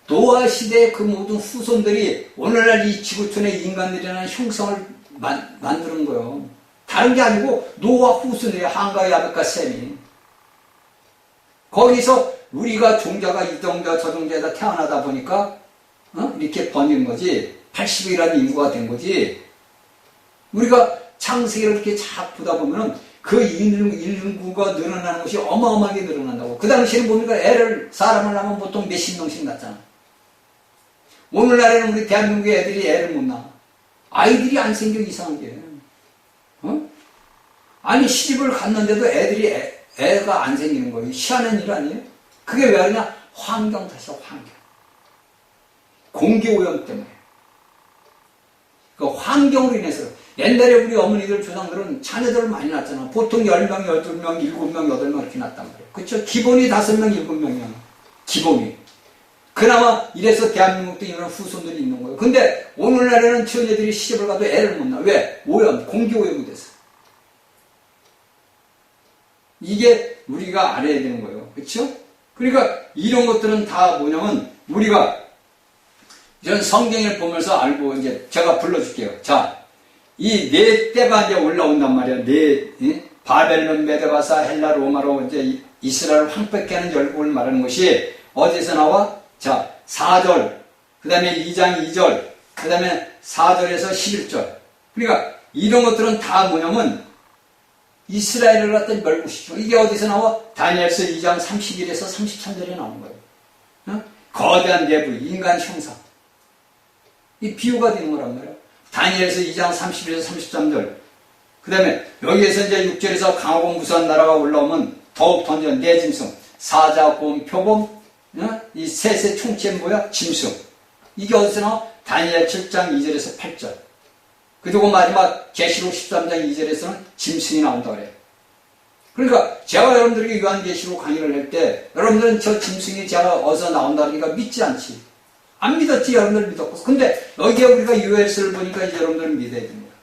노아 시대의 그 모든 후손들이 오늘날 이 지구촌의 인간들이라는 형성을 만드는 거예요. 다른 게 아니고 노아 후손이에요. 함과 야벳과 셈이. 거기서 우리가 종자가 이 종자 저 종자에다 태어나다 보니까 이렇게 번진 거지. 80이라는 인구가 된 거지. 우리가 창세기를 이렇게 쫙 보다 보면은 그 인구가 늘어나는 것이 어마어마하게 늘어난다고. 그 당시에는 보니까 사람을 낳으면 보통 몇십 명씩 낳잖아. 오늘날에는 우리 대한민국의 애들이 애를 못 낳아. 아이들이 안 생겨, 이상한 게. 아니, 시집을 갔는데도 애가 안 생기는 거예요. 희한한 일 아니에요? 그게 왜 그러냐? 환경 탓이야, 환경. 공기오염 때문에. 그 환경으로 인해서. 옛날에 우리 어머니들, 조상들은 자녀들을 많이 낳았잖아. 보통 10명, 12명, 7명, 8명 이렇게 낳았단 말이에요. 그쵸? 기본이 5명, 7명이야. 기본이. 그나마 이래서 대한민국도 이런 후손들이 있는 거예요. 근데 오늘날에는 처녀들이 시집을 가도 애를 못 낳아. 왜? 오염, 공기오염이 돼서. 이게 우리가 알아야 되는 거예요. 그쵸? 그러니까 이런 것들은 다 뭐냐면 우리가 이런 성경을 보면서 알고 이제 제가 불러줄게요. 자, 이 네 때가 이제 올라온단 말이야. 바벨론, 메데바사, 헬라, 로마로 이제 이스라엘을 황폐케 하는 열국을 말하는 것이 어디서 나와? 자, 4절, 그 다음에 2장 2절, 그 다음에 4절에서 11절. 그러니까 이런 것들은 다 뭐냐면 이스라엘을 갖다 멸국시키고, 이게 어디서 나와? 다니엘서 2장 31에서 33절에 나오는 거예요. 거대한 내부, 인간 형상. 이 비유가 되는 거란 말이에요. 다니엘서 2장 31에서 33절. 그 다음에 여기에서 이제 6절에서 강하고 무수한 나라가 올라오면 더욱 던전, 내 짐승, 사자, 곰, 표범, 이 셋의 총체는 뭐야? 짐승. 이게 어디서 나와? 다니엘 7장 2절에서 8절. 그리고 마지막 계시록 13장 2절에서는 짐승이 나온다 그래요. 그러니까 제가 여러분들에게 요한계시록 강의를 할 때 여러분들은 저 짐승이 제가 어디서 나온다 그러니까 믿지 않지. 안 믿었지. 여러분들 믿었고. 근데 여기에 우리가 요엘서를 보니까 이제 여러분들은 믿어야 됩니다.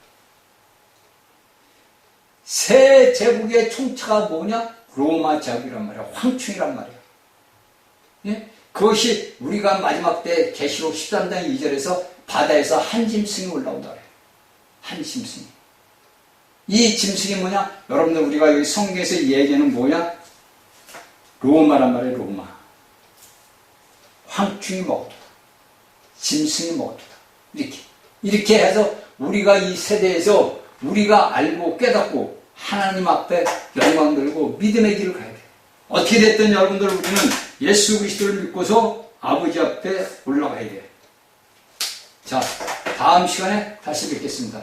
새 제국의 총체가 뭐냐? 로마 제국이란 말이야. 황충이란 말이야. 예? 그것이 우리가 마지막 때 계시록 13장 2절에서 바다에서 한 짐승이 올라온다 그래요. 한 짐승이. 이 짐승이 뭐냐? 여러분들 우리가 여기 성경에서 얘기하는 뭐냐? 로마란 말이에요. 로마. 황충이 먹었다. 짐승이 먹었다. 이렇게 해서 우리가 이 세대에서 우리가 알고 깨닫고 하나님 앞에 영광 들고 믿음의 길을 가야 돼요. 어떻게 됐든 여러분들 우리는 예수 그리스도를 믿고서 아버지 앞에 올라가야 돼요. 자, 다음 시간에 다시 뵙겠습니다.